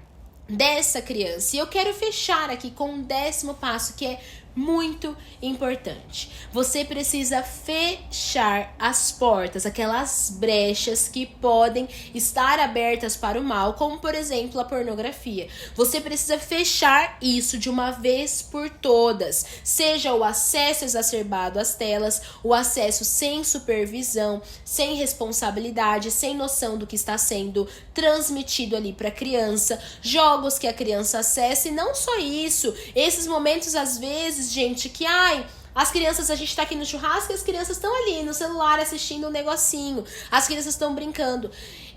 Speaker 1: dessa criança. E eu quero fechar aqui com um 10º passo, que é muito importante. Você precisa fechar as portas, aquelas brechas que podem estar abertas para o mal, como por exemplo a pornografia. Você precisa fechar isso de uma vez por todas, seja o acesso exacerbado às telas, o acesso sem supervisão, sem responsabilidade, sem noção do que está sendo transmitido ali para a criança, jogos que a criança acessa. E não só isso, esses momentos às vezes, gente, que as crianças, a gente tá aqui no churrasco e as crianças estão ali no celular assistindo um negocinho, as crianças estão brincando.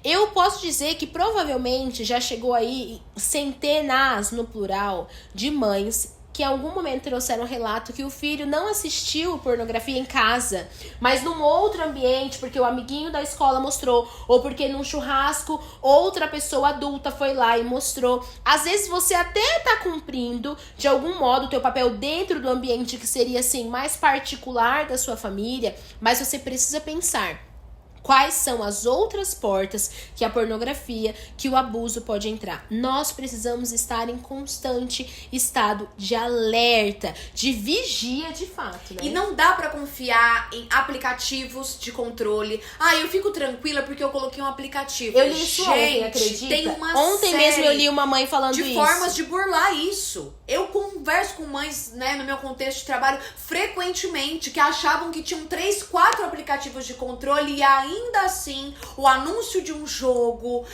Speaker 1: Eu posso dizer que provavelmente já chegou aí centenas, no plural, de mães que em algum momento trouxeram um relato que o filho não assistiu pornografia em casa, mas num outro ambiente, porque o amiguinho da escola mostrou, ou porque num churrasco outra pessoa adulta foi lá e mostrou. Às vezes você até tá cumprindo, de algum modo, o teu papel dentro do ambiente que seria, assim, mais particular da sua família, mas você precisa pensar quais são as outras portas que a pornografia, que o abuso pode entrar. Nós precisamos estar em constante estado de alerta, de vigia de fato, né?
Speaker 2: E não dá pra confiar em aplicativos de controle. Eu fico tranquila porque eu coloquei um aplicativo.
Speaker 1: Eu li isso ontem, acredita?
Speaker 2: Tem uma
Speaker 1: ontem
Speaker 2: série
Speaker 1: mesmo eu li uma mãe falando
Speaker 2: de
Speaker 1: isso.
Speaker 2: formas de burlar isso. Eu converso com mães, né, no meu contexto de trabalho, frequentemente, que achavam que tinham 3, 4 aplicativos de controle e ainda assim, o anúncio de um jogo,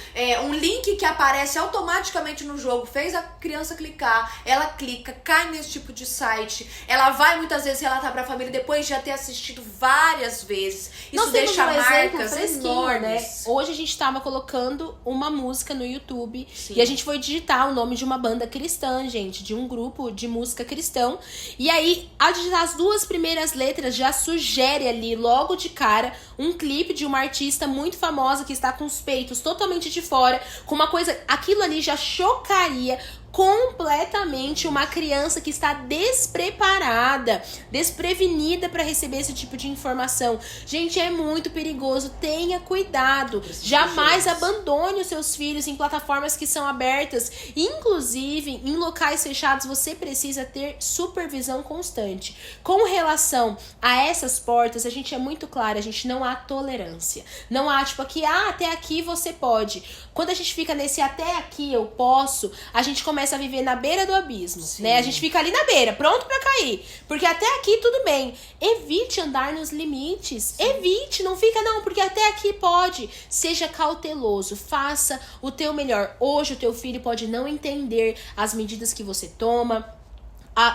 Speaker 2: um link que aparece automaticamente no jogo, fez a criança clicar, ela clica, cai nesse tipo de site, ela vai muitas vezes relatar pra família depois de já ter assistido várias vezes. Isso
Speaker 1: Nós temos
Speaker 2: deixa
Speaker 1: um exemplo
Speaker 2: marcas
Speaker 1: fresquinho,
Speaker 2: enormes.
Speaker 1: né? Hoje a gente tava colocando uma música no YouTube.
Speaker 2: Sim.
Speaker 1: E a gente foi digitar o nome de uma banda cristã, gente, de um grupo de música cristão. E aí, ao digitar as 2 primeiras letras, já sugere ali, logo de cara, um clipe de uma artista muito famosa que está com os peitos totalmente de fora, com uma coisa, aquilo ali já chocaria completamente uma criança que está despreparada, desprevenida para receber esse tipo de informação. Gente, é muito perigoso, tenha cuidado. Jamais abandone os seus filhos em plataformas que são abertas. Inclusive, em locais fechados, você precisa ter supervisão constante. Com relação a essas portas, a gente é muito claro, a gente não há tolerância. Não há, tipo, aqui, até aqui você pode. Quando a gente fica nesse até aqui eu posso, a gente começa começa a viver na beira do abismo, né? A gente fica ali na beira, pronto pra cair. Porque até aqui tudo bem. Evite andar nos limites. Evite, não fica não, porque até aqui pode. Seja cauteloso, faça o teu melhor. Hoje o teu filho pode não entender as medidas que você toma,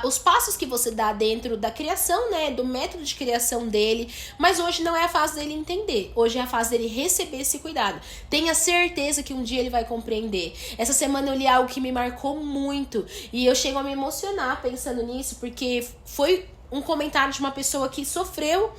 Speaker 1: os passos que você dá dentro da criação, né, do método de criação dele, mas hoje não é a fase dele entender, hoje é a fase dele receber esse cuidado. Tenha certeza que um dia ele vai compreender. Essa semana eu li algo que me marcou muito e eu chego a me emocionar pensando nisso, porque foi um comentário de uma pessoa que sofreu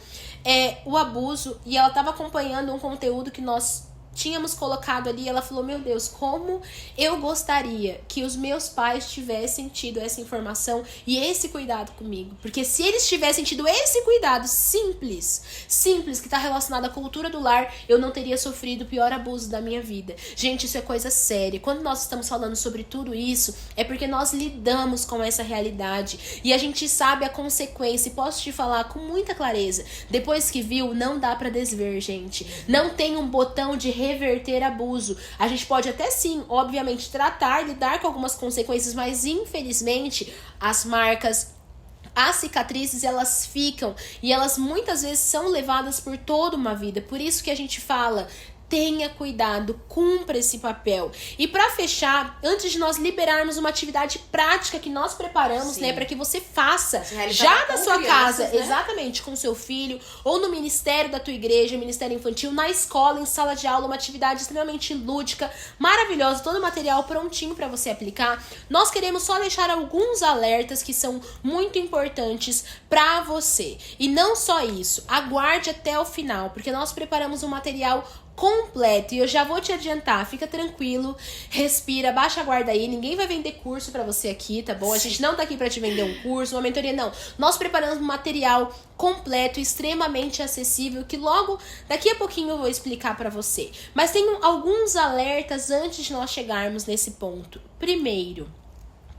Speaker 1: o abuso e ela estava acompanhando um conteúdo que nós tínhamos colocado ali. Ela falou, meu Deus, como eu gostaria que os meus pais tivessem tido essa informação e esse cuidado comigo, porque se eles tivessem tido esse cuidado simples, que tá relacionado à cultura do lar, eu não teria sofrido o pior abuso da minha vida. Gente, isso é coisa séria. Quando nós estamos falando sobre tudo isso, é porque nós lidamos com essa realidade e a gente sabe a consequência, e posso te falar com muita clareza, depois que viu, não dá pra desver, gente. Não tem um botão de reverter abuso. A gente pode até sim, obviamente, tratar, lidar com algumas consequências, mas infelizmente as marcas, as cicatrizes, elas ficam e elas muitas vezes são levadas por toda uma vida. Por isso que a gente fala, tenha cuidado, cumpra esse papel. E pra fechar, antes de nós liberarmos uma atividade prática que nós preparamos, né, para que você faça já na sua casa, né? Exatamente, com seu filho, ou no ministério da tua igreja, ministério infantil, na escola, em sala de aula, uma atividade extremamente lúdica, maravilhosa, todo o material prontinho para você aplicar. Nós queremos só deixar alguns alertas que são muito importantes para você. E não só isso, aguarde até o final, porque nós preparamos um material completo, e eu já vou te adiantar, fica tranquilo, respira, baixa a guarda aí, ninguém vai vender curso pra você aqui, tá bom? A gente não tá aqui pra te vender um curso, uma mentoria, não. Nós preparamos um material completo, extremamente acessível, que logo, daqui a pouquinho eu vou explicar pra você. Mas tem alguns alertas antes de nós chegarmos nesse ponto. Primeiro,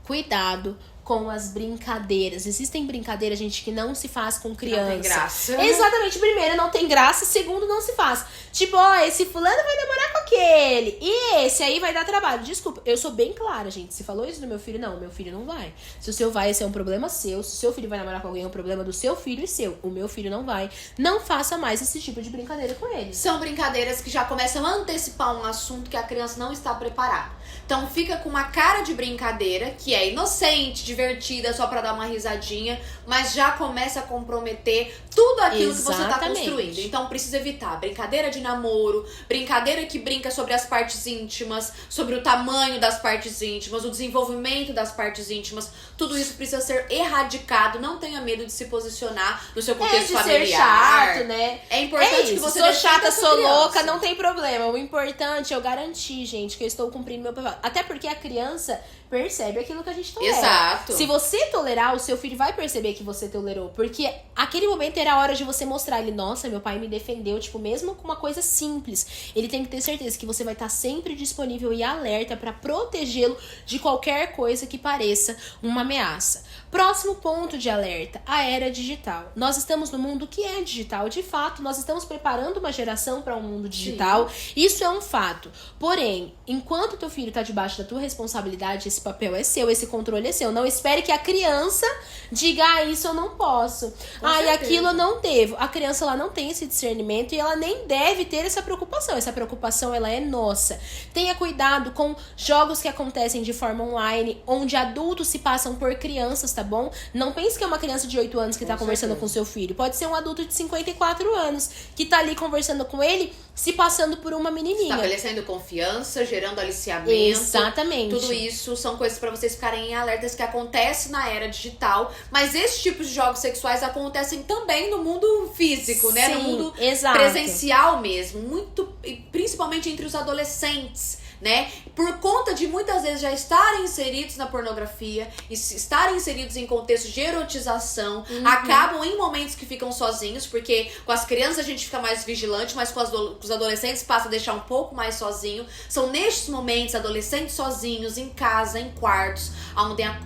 Speaker 1: cuidado com as brincadeiras. Existem brincadeiras, gente, que não se faz com criança.
Speaker 2: Não tem graça.
Speaker 1: Exatamente. Primeiro, não tem graça. Segundo, não se faz. Tipo, ó, esse fulano vai namorar com aquele. E esse aí vai dar trabalho. Desculpa, eu sou bem clara, gente. Se falou isso do meu filho, não. Meu filho não vai. Se o seu vai, esse é um problema seu. Se o seu filho vai namorar com alguém, é um problema do seu filho e seu. O meu filho não vai. Não faça mais esse tipo de brincadeira com ele.
Speaker 2: São brincadeiras que já começam a antecipar um assunto que a criança não está preparada. Então fica com uma cara de brincadeira, que é inocente, divertida, só pra dar uma risadinha, mas já começa a comprometer tudo aquilo que você tá construindo. Então precisa evitar brincadeira de namoro, brincadeira que brinca sobre as partes íntimas, sobre o tamanho das partes íntimas, o desenvolvimento das partes íntimas. Tudo isso precisa ser erradicado. Não tenha medo de se posicionar no seu contexto familiar.
Speaker 1: Ser chato, né?
Speaker 2: É importante que você
Speaker 1: sou chata, sou louca, não tem problema. O importante é eu garantir, gente, que eu estou cumprindo meu papel. Até porque a criança percebe aquilo que a gente tolera.
Speaker 2: Exato.
Speaker 1: Se você tolerar, o seu filho vai perceber que você tolerou. Porque aquele momento era a hora de você mostrar ele, nossa, meu pai me defendeu, tipo, mesmo com uma coisa simples. Ele tem que ter certeza que você vai estar sempre disponível e alerta pra protegê-lo de qualquer coisa que pareça uma ameaça. Próximo ponto de alerta, a era digital. Nós estamos no mundo que é digital. De fato, nós estamos preparando uma geração para um mundo digital. Sim. Isso é um fato. Porém, enquanto teu filho está debaixo da tua responsabilidade, esse papel é seu, esse controle é seu. Não espere que a criança diga, isso eu não posso. E aquilo eu não devo. A criança, ela não tem esse discernimento e ela nem deve ter essa preocupação. Essa preocupação, ela é nossa. Tenha cuidado com jogos que acontecem de forma online, onde adultos se passam por crianças, tá bom? Não pense que é uma criança de 8 anos que tá conversando com seu filho. Pode ser um adulto de 54 anos que tá ali conversando com ele, se passando por uma menininha.
Speaker 2: Estabelecendo confiança, gerando aliciamento.
Speaker 1: Exatamente.
Speaker 2: Tudo isso são coisas pra vocês ficarem em alertas que acontecem na era digital. Mas esses tipos de jogos sexuais acontecem também no mundo físico, né? No mundo presencial mesmo. Muito, principalmente entre os adolescentes, né? Por conta de muitas vezes já estarem inseridos na pornografia, estarem inseridos em contextos de erotização, acabam em momentos que ficam sozinhos, porque com as crianças a gente fica mais vigilante, mas com os adolescentes passa a deixar um pouco mais sozinho. São nestes momentos, adolescentes sozinhos, em casa, em quartos,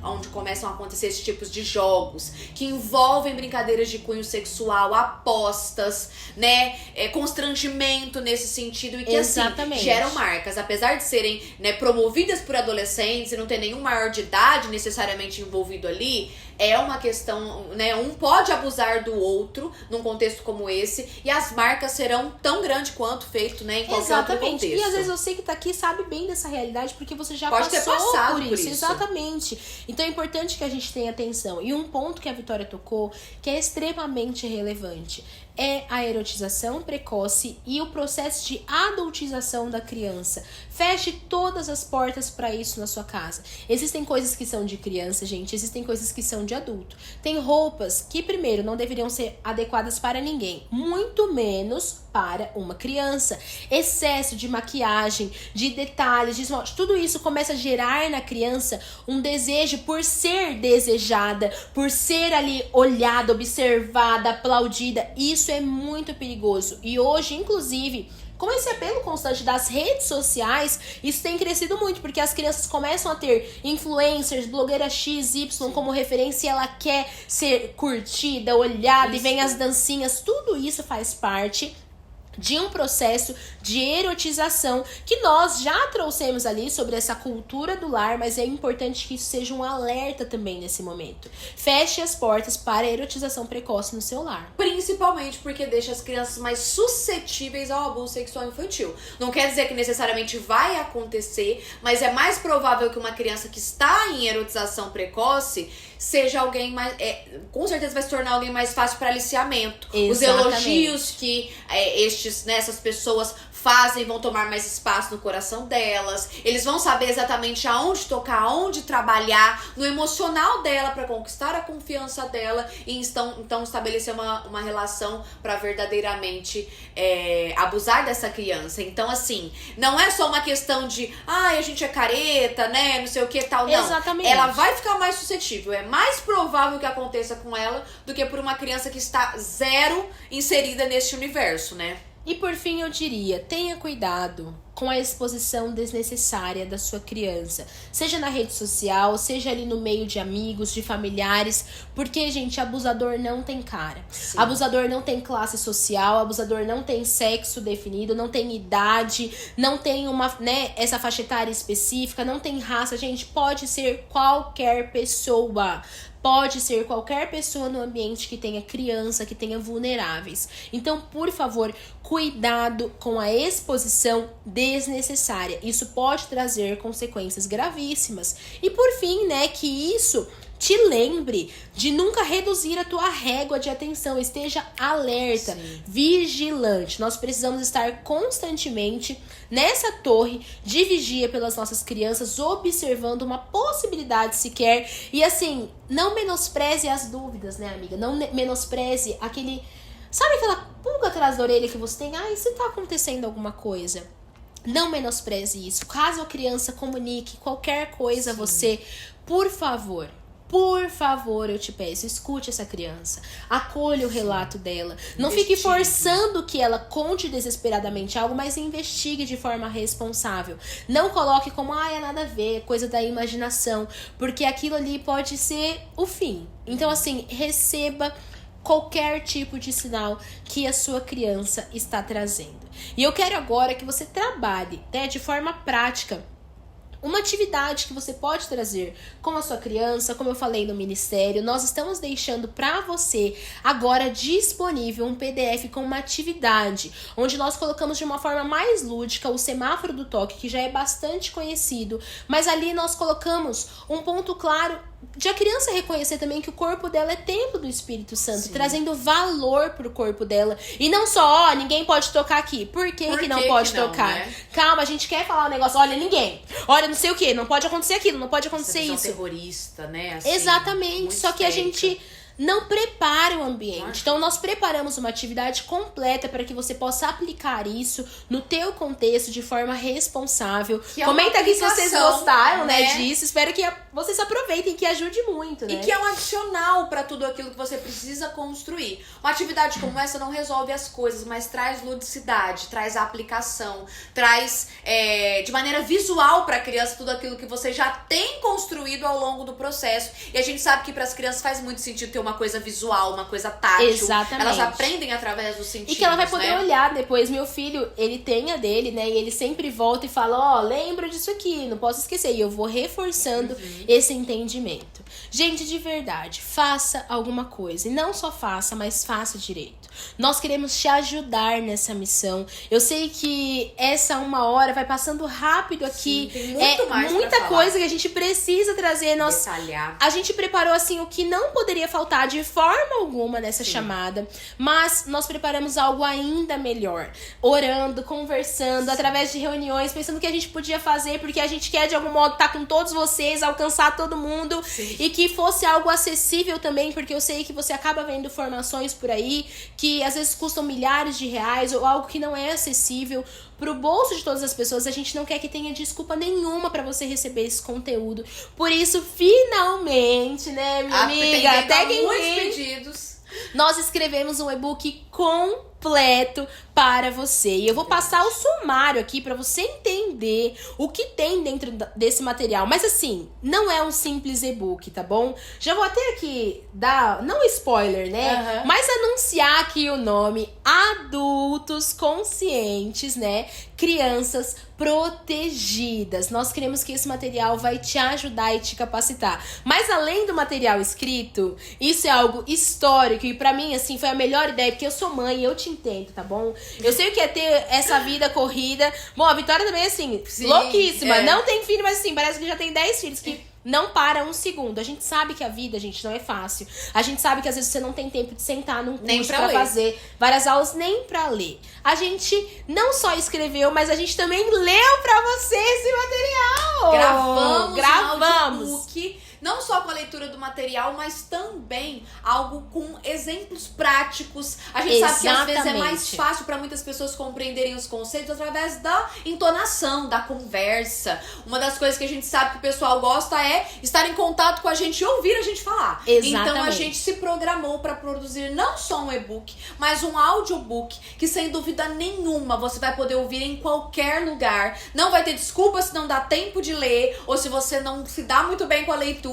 Speaker 2: onde começam a acontecer esses tipos de jogos, que envolvem brincadeiras de cunho sexual, apostas, né? Constrangimento nesse sentido, e que assim, geram marcas. Apesar de de serem, né, promovidas por adolescentes e não ter nenhum maior de idade necessariamente envolvido ali, é uma questão, né, um pode abusar do outro num contexto como esse, e as marcas serão tão grandes quanto feito, né, em qualquer outro contexto.
Speaker 1: E às vezes você que tá aqui sabe bem dessa realidade, porque você já
Speaker 2: pode
Speaker 1: passou
Speaker 2: ter passado
Speaker 1: por
Speaker 2: por
Speaker 1: isso.
Speaker 2: isso.
Speaker 1: Exatamente. Então é importante que a gente tenha atenção. E um ponto que a Vitória tocou, que é extremamente relevante, é a erotização precoce e o processo de adultização da criança. Feche todas as portas para isso na sua casa. Existem coisas que são de criança, gente, existem coisas que são de adulto. Tem roupas que, primeiro, não deveriam ser adequadas para ninguém, muito menos para uma criança. Excesso de maquiagem, de detalhes, de esmalte, tudo isso começa a gerar na criança um desejo por ser desejada, por ser ali olhada, observada, aplaudida. Isso é muito perigoso. E hoje, inclusive, com esse apelo constante das redes sociais, isso tem crescido muito, porque as crianças começam a ter influencers, blogueira X, Y como referência, e ela quer ser curtida, olhada, e vem as dancinhas. Tudo isso faz parte de um processo de erotização que nós já trouxemos ali sobre essa cultura do lar, mas é importante que isso seja um alerta também nesse momento. Feche as portas para a erotização precoce no seu lar.
Speaker 2: Principalmente porque deixa as crianças mais suscetíveis ao abuso sexual infantil. Não quer dizer que necessariamente vai acontecer, mas é mais provável que uma criança que está em erotização precoce seja alguém mais... com certeza vai se tornar alguém mais fácil para aliciamento.
Speaker 1: Exatamente.
Speaker 2: Os elogios que essas pessoas fazem vão tomar mais espaço no coração delas. Eles vão saber exatamente aonde tocar, aonde trabalhar, no emocional dela para conquistar a confiança dela e então estabelecer uma relação para verdadeiramente abusar dessa criança. Então, assim, não é só uma questão de a gente é careta, né, não sei o que tal, não.
Speaker 1: Exatamente.
Speaker 2: Ela vai ficar mais suscetível. É mais provável que aconteça com ela do que por uma criança que está zero inserida nesse universo, né?
Speaker 1: E por fim eu diria, tenha cuidado com a exposição desnecessária da sua criança, seja na rede social, seja ali no meio de amigos, de familiares, porque, gente, abusador não tem cara. Sim. Abusador não tem classe social, abusador não tem sexo definido, não tem idade, não tem essa faixa etária específica, não tem raça, gente, pode ser qualquer pessoa. Pode ser qualquer pessoa no ambiente que tenha criança, que tenha vulneráveis. Então, por favor, cuidado com a exposição desnecessária. Isso pode trazer consequências gravíssimas. E por fim, que isso te lembre de nunca reduzir a tua régua de atenção. Esteja alerta, sim, vigilante. Nós precisamos estar constantemente nessa torre de vigia pelas nossas crianças, observando uma possibilidade sequer. E assim, não menospreze as dúvidas, né, amiga? Não menospreze aquele... Sabe aquela pulga atrás da orelha que você tem? E se tá acontecendo alguma coisa? Não menospreze isso. Caso a criança comunique qualquer coisa a você, por favor, eu te peço, escute essa criança, acolha o relato dela, não fique forçando que ela conte desesperadamente algo, mas investigue de forma responsável. Não coloque como, é nada a ver, coisa da imaginação, porque aquilo ali pode ser o fim. Então, assim, receba qualquer tipo de sinal que a sua criança está trazendo. E eu quero agora que você trabalhe, de forma prática, uma atividade que você pode trazer com a sua criança, como eu falei no ministério. Nós estamos deixando para você agora disponível um PDF com uma atividade, onde nós colocamos de uma forma mais lúdica o semáforo do toque, que já é bastante conhecido, mas ali nós colocamos um ponto claro de a criança reconhecer também que o corpo dela é templo do Espírito Santo, sim, trazendo valor pro corpo dela. E não só, ninguém pode tocar aqui. Por que não pode tocar? Né? Calma, a gente quer falar um negócio, ninguém. Não sei o que, não pode acontecer aquilo, não pode acontecer isso.
Speaker 2: Terrorista, né? Assim,
Speaker 1: exatamente, só que a gente não prepara o ambiente. Então, nós preparamos uma atividade completa para que você possa aplicar isso no teu contexto de forma responsável. Comenta aqui se vocês gostaram, disso. Espero que vocês aproveitem, que ajude muito, né?
Speaker 2: E que é um adicional para tudo aquilo que você precisa construir. Uma atividade como essa não resolve as coisas, mas traz ludicidade, traz aplicação, traz de maneira visual para a criança tudo aquilo que você já tem construído ao longo do processo. E a gente sabe que para as crianças faz muito sentido ter uma uma coisa visual, uma coisa tátil.
Speaker 1: Exatamente.
Speaker 2: Elas aprendem através dos sentidos,
Speaker 1: e que ela vai poder
Speaker 2: né?
Speaker 1: olhar depois. Meu filho, ele tem a dele, né? E ele sempre volta e fala, lembra disso aqui, não posso esquecer. E eu vou reforçando esse entendimento. Gente, de verdade, faça alguma coisa. E não só faça, mas faça direito. Nós queremos te ajudar nessa missão. Eu sei que essa 1 hora vai passando rápido aqui.
Speaker 2: Sim, tem muito mais
Speaker 1: muita
Speaker 2: pra falar.
Speaker 1: coisa que a gente precisa trazer.
Speaker 2: Detalhar.
Speaker 1: A gente preparou assim o que não poderia faltar de forma alguma nessa chamada, mas nós preparamos algo ainda melhor, orando, conversando, através de reuniões, pensando o que a gente podia fazer, porque a gente quer de algum modo estar com todos vocês, alcançar todo mundo.
Speaker 2: Sim.
Speaker 1: E que fosse algo acessível também, porque eu sei que você acaba vendo formações por aí que às vezes custam milhares de reais ou algo que não é acessível pro bolso de todas as pessoas. A gente não quer que tenha desculpa nenhuma pra você receber esse conteúdo. Por isso, finalmente, né, minha amiga? Até quem
Speaker 2: muitos
Speaker 1: vem,
Speaker 2: pedidos.
Speaker 1: nós escrevemos um e-book completo para você. E eu vou passar o sumário aqui para você entender o que tem dentro desse material. Mas assim, não é um simples e-book, tá bom? Já vou até aqui dar, não spoiler, né? Mas anunciar aqui o nome: Adultos Conscientes, né? Crianças Protegidas. Nós queremos que esse material vai te ajudar e te capacitar. Mas além do material escrito, isso é algo histórico e pra mim, assim, foi a melhor ideia, porque eu sou mãe e eu te entendo, tá bom? Eu sei o que é ter essa vida corrida. Bom, a Vitória também é assim,
Speaker 2: sim,
Speaker 1: louquíssima. Não tem filho, mas assim, parece que já tem 10 filhos, que não para um segundo. A gente sabe que a vida, gente, não é fácil. A gente sabe que às vezes você não tem tempo de sentar num curso pra fazer várias aulas, nem pra ler. A gente não só escreveu, mas a gente também leu pra você esse material. Gravamos.
Speaker 2: Um audiobook, não só com a leitura do material, mas também algo com exemplos práticos. A gente sabe que às vezes é mais fácil para muitas pessoas compreenderem os conceitos através da entonação, da conversa. Uma das coisas que a gente sabe que o pessoal gosta é estar em contato com a gente e ouvir a gente falar.
Speaker 1: Exatamente.
Speaker 2: Então a gente se programou para produzir não só um e-book, mas um audiobook que, sem dúvida nenhuma, você vai poder ouvir em qualquer lugar. Não vai ter desculpa se não dá tempo de ler ou se você não se dá muito bem com a leitura.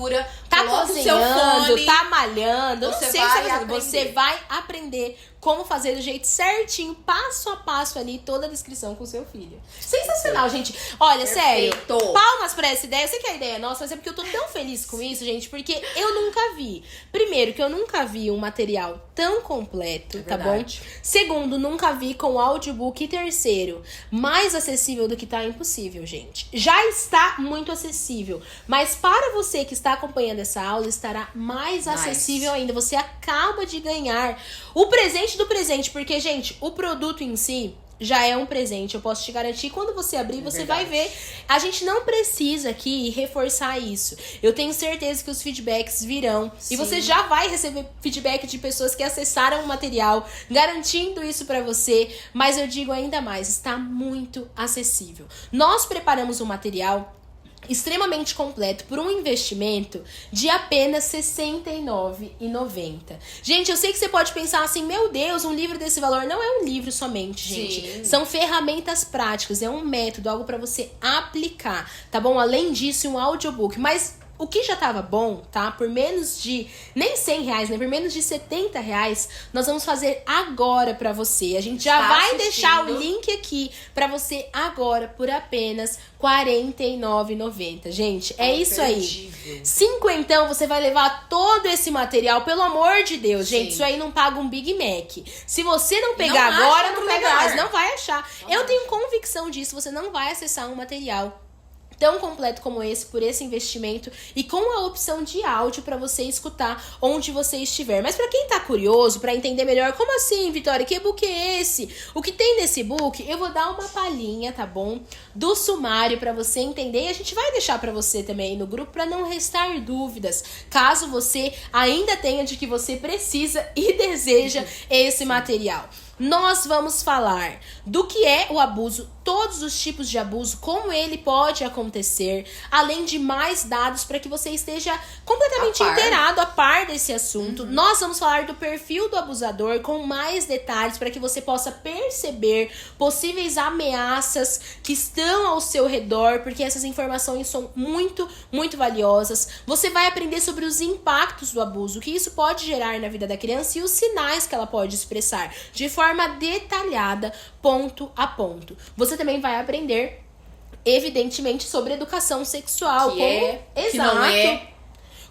Speaker 1: Tá
Speaker 2: coloca
Speaker 1: cozinhando,
Speaker 2: o seu fone,
Speaker 1: tá malhando, não sei se
Speaker 2: você
Speaker 1: vai aprender como fazer do jeito certinho, passo a passo ali, toda a descrição com o seu filho. Sensacional, gente. Olha, sério, palmas pra essa ideia. Eu sei que a ideia é nossa, mas é porque eu tô tão feliz com isso, gente, porque eu nunca vi. Primeiro, que eu nunca vi um material tão completo, tá bom? Segundo, nunca vi com audiobook. E terceiro, mais acessível do que tá impossível, gente. Já está muito acessível, mas para você que está acompanhando essa aula, estará mais acessível ainda. Você acaba de ganhar o presente do presente, porque, gente, o produto em si já é um presente, eu posso te garantir. Quando você abrir, você vai ver. A gente não precisa aqui reforçar isso. Eu tenho certeza que os feedbacks virão. Sim. E você já vai receber feedback de pessoas que acessaram o material, garantindo isso pra você. Mas eu digo ainda mais, está muito acessível. Nós preparamos um material extremamente completo por um investimento de apenas R$ 69,90. Gente, eu sei que você pode pensar assim, meu Deus, um livro desse valor. Não é um livro somente, gente. Sim. São ferramentas práticas, é um método, algo para você aplicar, tá bom? Além disso, um audiobook. Mas o que já tava bom, tá? Por menos de, nem R$100, né? Por menos de R$70, nós vamos fazer agora pra você. A gente já vai deixar o link aqui pra você agora por apenas R$ 49,90. Gente, é isso aí. Cinquentão, você vai levar todo esse material, pelo amor de Deus, gente. Isso aí não paga um Big Mac. Se você não pegar agora, não pega mais. Não vai achar. Eu tenho convicção disso. Você não vai acessar um material tão completo como esse, por esse investimento e com a opção de áudio para você escutar onde você estiver. Mas para quem tá curioso, para entender melhor, como assim, Vitória, que e-book é esse? O que tem nesse e-book? Eu vou dar uma palhinha, tá bom? Do sumário para você entender, e a gente vai deixar para você também no grupo para não restar dúvidas, caso você ainda tenha de que você precisa e deseja esse material. Nós vamos falar do que é o abuso todos os tipos de abuso, como ele pode acontecer, além de mais dados para que você esteja completamente inteirado, a par desse assunto. Nós vamos falar do perfil do abusador com mais detalhes para que você possa perceber possíveis ameaças que estão ao seu redor, porque essas informações são muito, muito valiosas. Você vai aprender sobre os impactos do abuso, o que isso pode gerar na vida da criança e os sinais que ela pode expressar de forma detalhada, ponto a ponto. Você também vai aprender, evidentemente, sobre educação sexual.
Speaker 2: Que não é.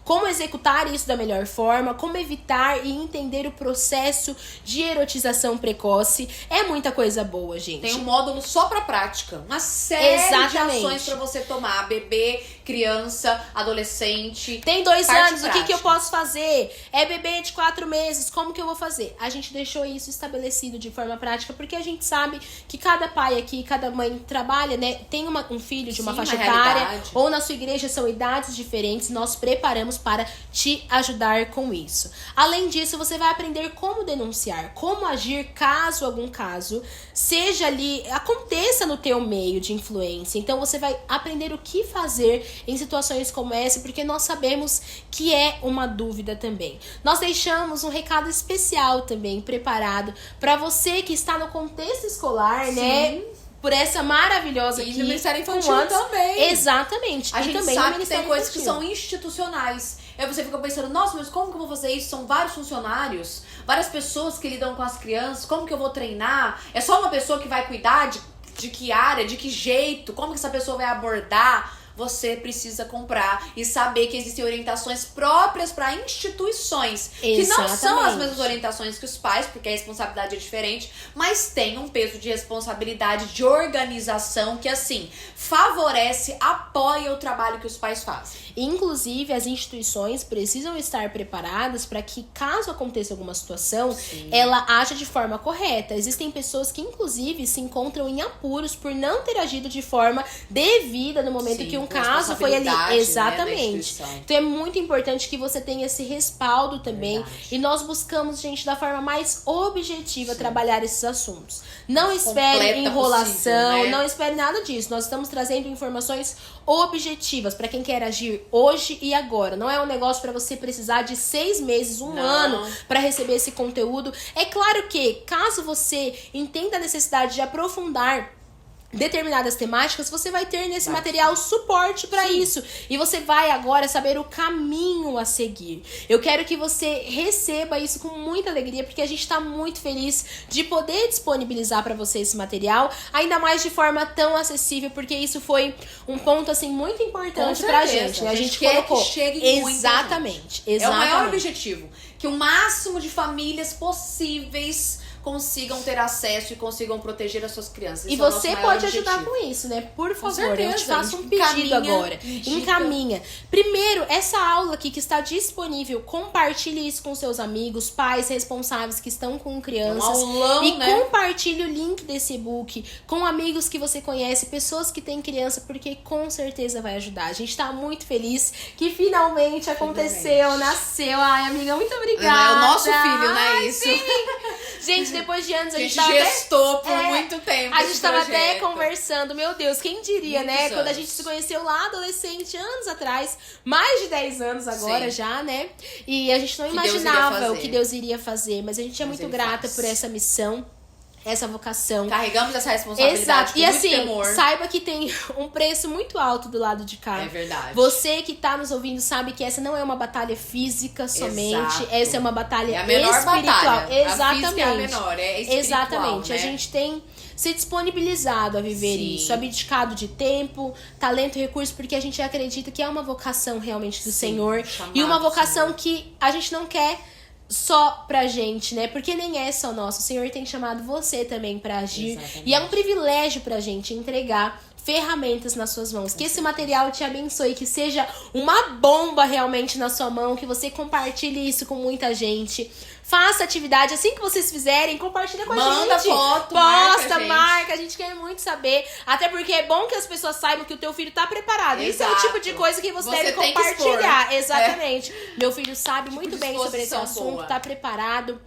Speaker 1: Como executar isso da melhor forma, como evitar e entender o processo de erotização precoce. É muita coisa boa, gente.
Speaker 2: Tem um módulo só pra prática. Uma série de ações pra você tomar. Bebê, criança, adolescente.
Speaker 1: Tem 2 anos, o que eu posso fazer? É bebê de 4 meses, como que eu vou fazer? A gente deixou isso estabelecido de forma prática, porque a gente sabe que cada pai aqui, cada mãe trabalha, né? Tem um filho de uma faixa etária, ou na sua igreja são idades diferentes, nós preparamos para te ajudar com isso. Além disso, você vai aprender como denunciar, como agir caso algum caso seja ali, aconteça no teu meio de influência. Então você vai aprender o que fazer em situações como essa, porque nós sabemos que é uma dúvida também. Nós deixamos um recado especial também preparado para você que está no contexto escolar, né? Por essa maravilhosa aqui.
Speaker 2: E no Ministério Infantil também.
Speaker 1: Exatamente.
Speaker 2: A
Speaker 1: e
Speaker 2: gente
Speaker 1: também
Speaker 2: sabe que tem coisas que são institucionais. Aí você fica pensando, nossa, mas como que eu vou fazer isso? São vários funcionários, várias pessoas que lidam com as crianças, como que eu vou treinar? É só uma pessoa que vai cuidar de que área, de que jeito? Como que essa pessoa vai abordar? Você precisa comprar e saber que existem orientações próprias para instituições. Que não são as mesmas orientações que os pais, porque a responsabilidade é diferente, mas tem um peso de responsabilidade, de organização que, assim, favorece, apoia o trabalho que os pais fazem.
Speaker 1: Inclusive, as instituições precisam estar preparadas para que, caso aconteça alguma situação, ela haja de forma correta. Existem pessoas que, inclusive, se encontram em apuros por não ter agido de forma devida no momento que um caso foi ali. Exatamente.
Speaker 2: Né,
Speaker 1: então é muito importante que você tenha esse respaldo também. E nós buscamos, gente, da forma mais objetiva trabalhar esses assuntos. Não espere enrolação, possível, né? Não espere nada disso. Nós estamos trazendo informações objetivas para quem quer agir hoje e agora. Não é um negócio para você precisar de 6 meses, um ano para receber esse conteúdo. É claro que, caso você entenda a necessidade de aprofundar determinadas temáticas, você vai ter nesse material suporte para isso. E você vai agora saber o caminho a seguir. Eu quero que você receba isso com muita alegria, porque a gente está muito feliz de poder disponibilizar para você esse material, ainda mais de forma tão acessível, porque isso foi um ponto assim muito importante pra gente, né? A gente colocou
Speaker 2: que chegue
Speaker 1: exatamente.
Speaker 2: É o maior objetivo, que o máximo de famílias possíveis consigam ter acesso e consigam proteger as suas crianças.
Speaker 1: E você pode ajudar com isso, né? Por favor, eu te faço um pedido agora. Encaminha. Primeiro, essa aula aqui que está disponível, compartilhe isso com seus amigos, pais responsáveis que estão com crianças.
Speaker 2: Um aulão,
Speaker 1: e compartilhe o link desse e-book com amigos que você conhece, pessoas que têm criança, porque com certeza vai ajudar. A gente tá muito feliz que finalmente aconteceu, nasceu. Ai, amiga, muito obrigada.
Speaker 2: É o nosso filho, né? Isso.
Speaker 1: Sim. Gente, depois de anos, a gente
Speaker 2: gestou por muito tempo.
Speaker 1: A gente tava até conversando, meu Deus, quem diria,
Speaker 2: Muitos
Speaker 1: né?
Speaker 2: anos.
Speaker 1: Quando a gente se conheceu lá, adolescente, anos atrás, mais de 10 anos agora já, né? E a gente não imaginava o que Deus iria fazer, mas a gente é muito grata por essa missão, essa vocação.
Speaker 2: Carregamos essa responsabilidade.
Speaker 1: Exato.
Speaker 2: Com
Speaker 1: e
Speaker 2: muito
Speaker 1: assim,
Speaker 2: temor.
Speaker 1: Saiba que tem um preço muito alto do lado de cá.
Speaker 2: É verdade.
Speaker 1: Você que tá nos ouvindo sabe que essa não é uma batalha física somente.
Speaker 2: Exato.
Speaker 1: Essa é uma batalha
Speaker 2: é a menor
Speaker 1: espiritual.
Speaker 2: Batalha.
Speaker 1: Exatamente.
Speaker 2: A física é a menor, é espiritual,
Speaker 1: exatamente.
Speaker 2: Né?
Speaker 1: A gente tem se disponibilizado a viver isso, abdicado de tempo, talento e recurso, porque a gente acredita que é uma vocação realmente do Senhor. E uma vocação que a gente não quer só pra gente, né? Porque nem é só nosso. O Senhor tem chamado você também pra agir. Exatamente. E é um privilégio pra gente entregar ferramentas nas suas mãos. Que esse material te abençoe, que seja uma bomba realmente na sua mão, que você compartilhe isso com muita gente. Faça atividade, assim que vocês fizerem, compartilha com a gente.
Speaker 2: Manda foto,
Speaker 1: marca, a gente quer muito saber. Até porque é bom que as pessoas saibam que o teu filho tá preparado.
Speaker 2: Exato.
Speaker 1: Isso é o tipo de coisa que você deve compartilhar. Exatamente. Meu filho sabe muito bem sobre esse assunto, tá preparado.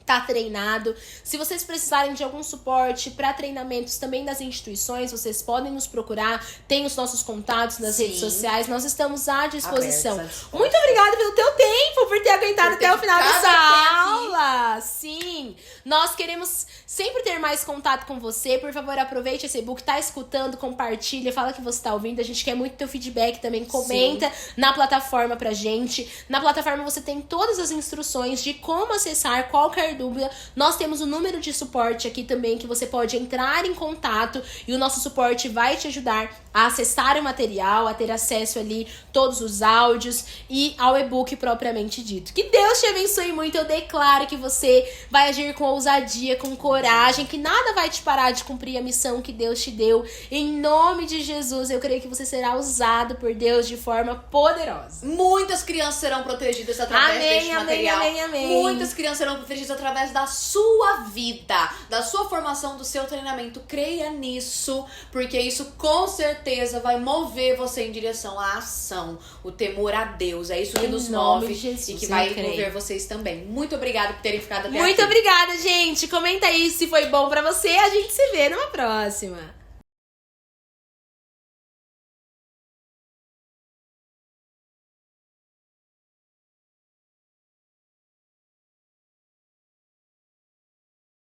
Speaker 1: tá treinado. Se vocês precisarem de algum suporte para treinamentos também das instituições, vocês podem nos procurar. Tem os nossos contatos nas redes sociais. Nós estamos à disposição. Muito obrigada pelo teu tempo, por ter aguentado até o final dessa aula. Sim. Nós queremos sempre ter mais contato com você. Por favor, aproveite esse e-book, tá escutando, compartilha, fala que você tá ouvindo. A gente quer muito teu feedback também. Comenta na plataforma pra gente. Na plataforma você tem todas as instruções de como acessar qualquer dúvida. Nós temos o número de suporte aqui também, que você pode entrar em contato e o nosso suporte vai te ajudar a acessar o material, a ter acesso ali todos os áudios e ao e-book propriamente dito. Que Deus te abençoe muito. Eu declaro que você vai agir com ousadia, com coragem, que nada vai te parar de cumprir a missão que Deus te deu. Em nome de Jesus, eu creio que você será usado por Deus de forma poderosa.
Speaker 2: Muitas crianças serão protegidas através deste material.
Speaker 1: Amém.
Speaker 2: Muitas crianças serão protegidas através da sua vida, da sua formação, do seu treinamento. Creia nisso, porque isso com certeza vai mover você em direção à ação, o temor a Deus. É isso que nos move e que vai mover vocês também. Muito obrigada por terem ficado até aqui.
Speaker 1: Muito obrigada, gente. Comenta aí se foi bom pra você. A gente se vê numa próxima.